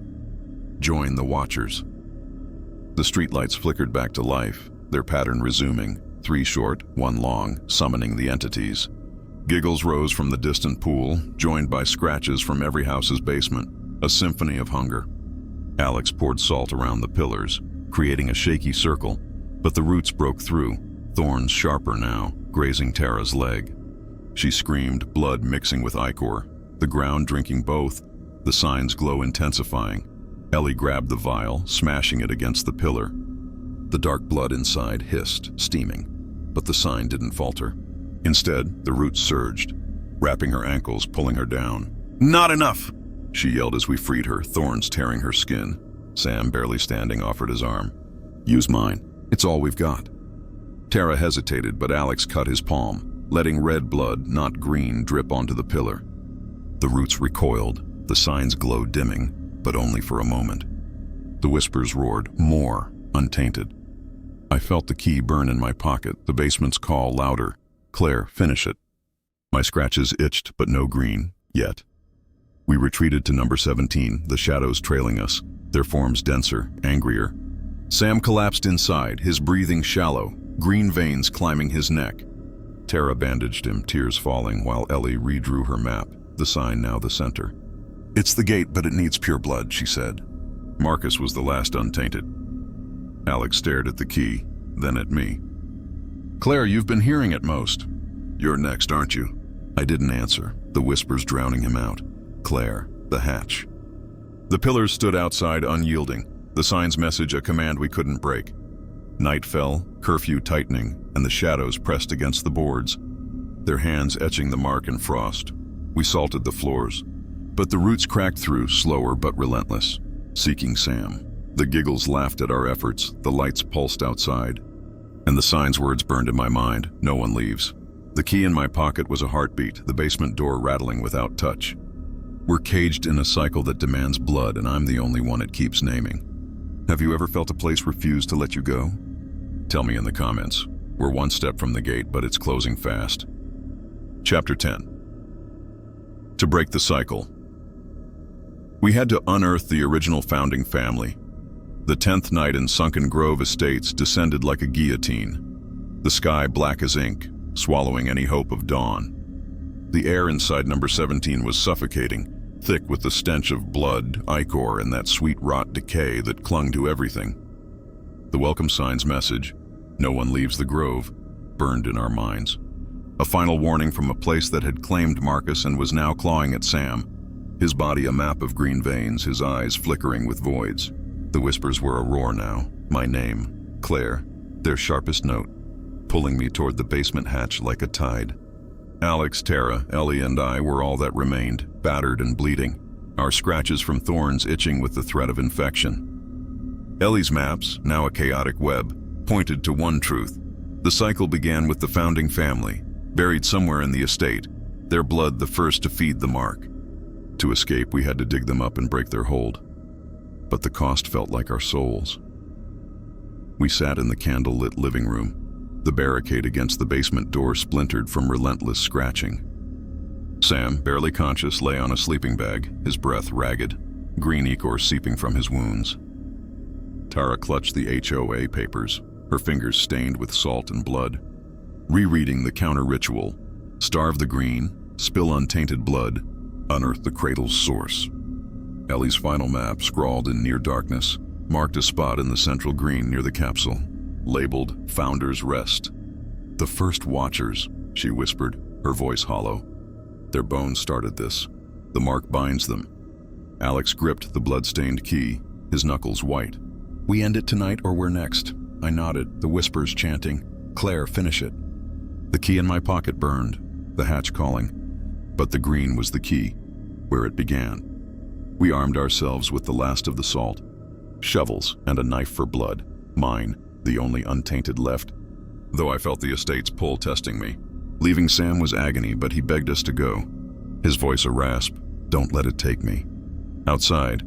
"Join the watchers." The streetlights flickered back to life, their pattern resuming, 3 short, 1 long, summoning the entities. Giggles rose from the distant pool, joined by scratches from every house's basement, a symphony of hunger. Alex poured salt around the pillars, creating a shaky circle, but the roots broke through, thorns sharper now, grazing Tara's leg. She screamed, blood mixing with ichor, the ground drinking both, the sign's glow intensifying. Ellie grabbed the vial, smashing it against the pillar. The dark blood inside hissed, steaming, but the sign didn't falter. Instead, the roots surged, wrapping her ankles, pulling her down. "Not enough!" she yelled as we freed her, thorns tearing her skin. Sam, barely standing, offered his arm. "Use mine. It's all we've got." Tara hesitated, but Alex cut his palm. letting red blood, not green, drip onto the pillar. The roots recoiled, the signs glowed dimming, but only for a moment. The whispers roared, more, untainted. I felt the key burn in my pocket, the basement's call louder. Claire, finish it. My scratches itched, but no green, yet. We retreated to number 17, the shadows trailing us, their forms denser, angrier. Sam collapsed inside, his breathing shallow, green veins climbing his neck. Tara bandaged him, tears falling, while Ellie redrew her map, the sign now the center. "It's the gate, but it needs pure blood," she said. Marcus was the last untainted. Alex stared at the key, then at me. "Claire, you've been hearing it most. You're next, aren't you?" I didn't answer, the whispers drowning him out. Claire, the hatch. The pillars stood outside unyielding, the sign's message a command we couldn't break. Night fell, curfew tightening, and the shadows pressed against the boards, their hands etching the mark in frost. We salted the floors, but the roots cracked through, slower but relentless, seeking Sam. The giggles laughed at our efforts, the lights pulsed outside, and the sign's words burned in my mind, no one leaves. The key in my pocket was a heartbeat, the basement door rattling without touch. We're caged in a cycle that demands blood, and I'm the only one it keeps naming. Have you ever felt a place refuse to let you go? Tell me in the comments. We're one step from the gate, but it's closing fast. Chapter 10. To break the cycle. We had to unearth the original founding family. The 10th night in Sunken Grove Estates descended like a guillotine. The sky black as ink, swallowing any hope of dawn. The air inside number 17 was suffocating, thick with the stench of blood, ichor, and that sweet rot decay that clung to everything. The welcome sign's message, "No one leaves the grove," burned in our minds. A final warning from a place that had claimed Marcus and was now clawing at Sam, his body a map of green veins, his eyes flickering with voids. The whispers were a roar now, my name, Claire, their sharpest note, pulling me toward the basement hatch like a tide. Alex, Tara, Ellie, and I were all that remained, battered and bleeding, our scratches from thorns itching with the threat of infection. Ellie's maps, now a chaotic web, pointed to one truth. The cycle began with the founding family, buried somewhere in the estate, their blood the first to feed the mark. To escape, we had to dig them up and break their hold. But the cost felt like our souls. We sat in the candle-lit living room, the barricade against the basement door splintered from relentless scratching. Sam, barely conscious, lay on a sleeping bag, his breath ragged, green ichor seeping from his wounds. Tara clutched the HOA papers, her fingers stained with salt and blood, rereading the counter-ritual, starve the green, spill untainted blood, unearth the cradle's source. Ellie's final map, scrawled in near darkness, marked a spot in the central green near the capsule, labeled Founder's Rest. "The first watchers," she whispered, her voice hollow. "Their bones started this. The mark binds them." Alex gripped the blood-stained key, his knuckles white. "We end it tonight or we're next." I nodded, the whispers chanting, "Claire, finish it." The key in my pocket burned, the hatch calling. But the green was the key, where it began. We armed ourselves with the last of the salt, shovels and a knife for blood, mine, the only untainted left. Though I felt the estate's pull testing me. Leaving Sam was agony, but he begged us to go. His voice a rasp, "Don't let it take me." Outside,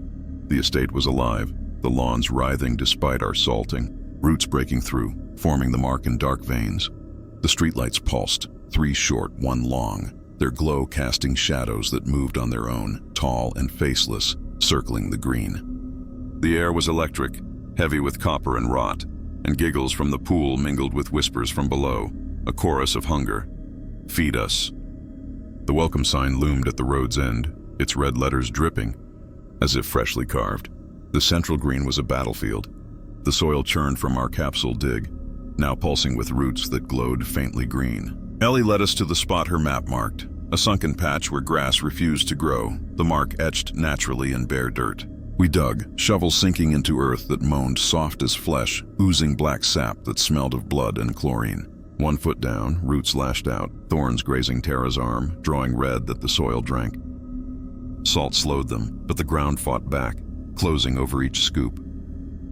the estate was alive, the lawns writhing despite our salting, roots breaking through, forming the mark in dark veins. The streetlights pulsed, 3 short, 1 long, their glow casting shadows that moved on their own, tall and faceless, circling the green. The air was electric, heavy with copper and rot, and giggles from the pool mingled with whispers from below, a chorus of hunger. "Feed us." The welcome sign loomed at the road's end, its red letters dripping, as if freshly carved. The central green was a battlefield. The soil churned from our capsule dig, now pulsing with roots that glowed faintly green. Ellie led us to the spot her map marked, a sunken patch where grass refused to grow, the mark etched naturally in bare dirt. We dug, shovels sinking into earth that moaned soft as flesh, oozing black sap that smelled of blood and chlorine. 1 foot down, roots lashed out, thorns grazing Tara's arm, drawing red that the soil drank. Salt slowed them, but the ground fought back, closing over each scoop.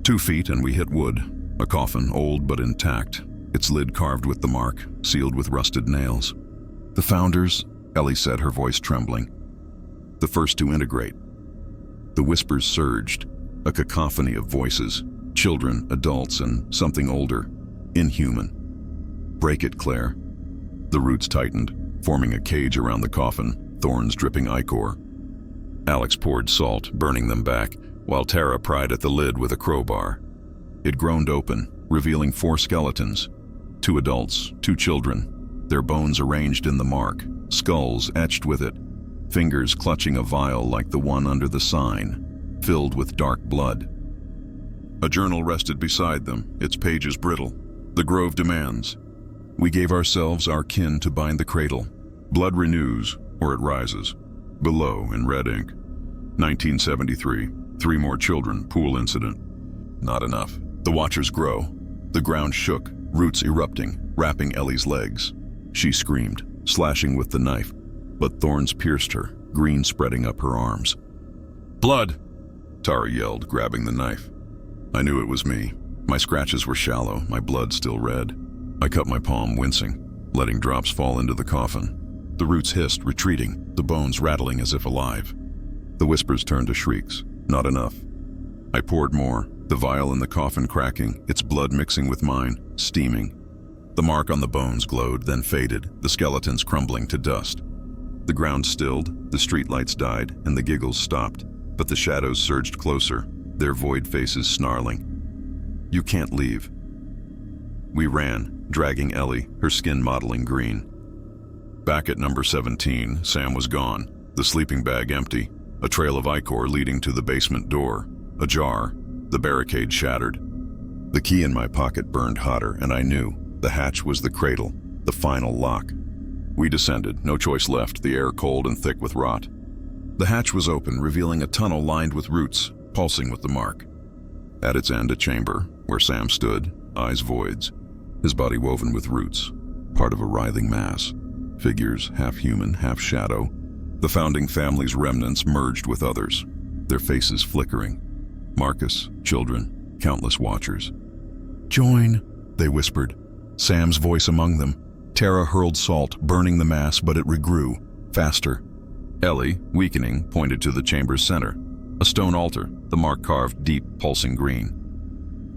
2 feet and we hit wood, a coffin old but intact, its lid carved with the mark, sealed with rusted nails. The founders, Ellie said, her voice trembling. The first to integrate. The whispers surged, a cacophony of voices, children, adults, and something older, inhuman. Break it, Claire. The roots tightened, forming a cage around the coffin, thorns dripping ichor. Alex poured salt, burning them back, while Tara pried at the lid with a crowbar. It groaned open, revealing 4 skeletons. 2 adults, 2 children, their bones arranged in the mark, skulls etched with it, fingers clutching a vial like the one under the sign, filled with dark blood. A journal rested beside them, its pages brittle. The grove demands. We gave ourselves our kin to bind the cradle. Blood renews, or it rises. Below, in red ink. 1973, 3 more children, pool incident. Not enough. The watchers grow. The ground shook, roots erupting, wrapping Ellie's legs. She screamed, slashing with the knife, but thorns pierced her, green spreading up her arms. Blood! Tara yelled, grabbing the knife. I knew it was me. My scratches were shallow, my blood still red. I cut my palm, wincing, letting drops fall into the coffin. The roots hissed, retreating, the bones rattling as if alive. The whispers turned to shrieks. Not enough. I poured more, the vial in the coffin cracking, its blood mixing with mine, steaming. The mark on the bones glowed, then faded, the skeletons crumbling to dust. The ground stilled, the streetlights died, and the giggles stopped, but the shadows surged closer, their void faces snarling. You can't leave. We ran, dragging Ellie, her skin mottling green. Back at number 17, Sam was gone, the sleeping bag empty, a trail of ichor leading to the basement door, ajar, the barricade shattered. The key in my pocket burned hotter, and I knew the hatch was the cradle, the final lock. We descended, no choice left, the air cold and thick with rot. The hatch was open, revealing a tunnel lined with roots, pulsing with the mark. At its end, a chamber, where Sam stood, eyes voids, his body woven with roots, part of a writhing mass. Figures, half human, half shadow. The founding family's remnants merged with others, their faces flickering. Marcus, children, countless watchers. Join, they whispered, Sam's voice among them. Tara hurled salt, burning the mass, but it regrew, faster. Ellie, weakening, pointed to the chamber's center. A stone altar, the mark carved deep, pulsing green.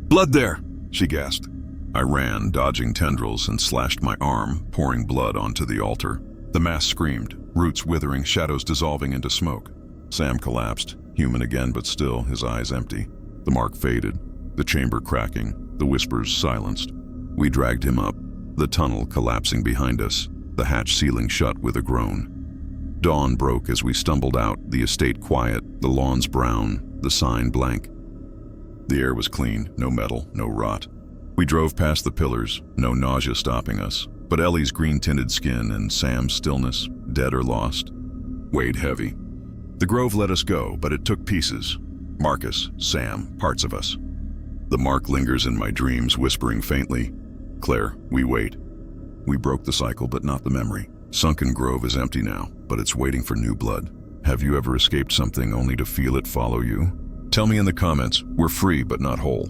Blood there, she gasped. I ran, dodging tendrils, and slashed my arm, pouring blood onto the altar. The mass screamed, roots withering, shadows dissolving into smoke. Sam collapsed, human again but still, his eyes empty. The mark faded, the chamber cracking, the whispers silenced. We dragged him up, the tunnel collapsing behind us, the hatch ceiling shut with a groan. Dawn broke as we stumbled out, the estate quiet, the lawns brown, the sign blank. The air was clean, no metal, no rot. We drove past the pillars, no nausea stopping us, but Ellie's green-tinted skin and Sam's stillness, dead or lost, weighed heavy. The grove let us go, but it took pieces. Marcus, Sam, parts of us. The mark lingers in my dreams, whispering faintly, Claire, we wait. We broke the cycle, but not the memory. Sunken Grove is empty now, but it's waiting for new blood. Have you ever escaped something only to feel it follow you? Tell me in the comments. We're free, but not whole.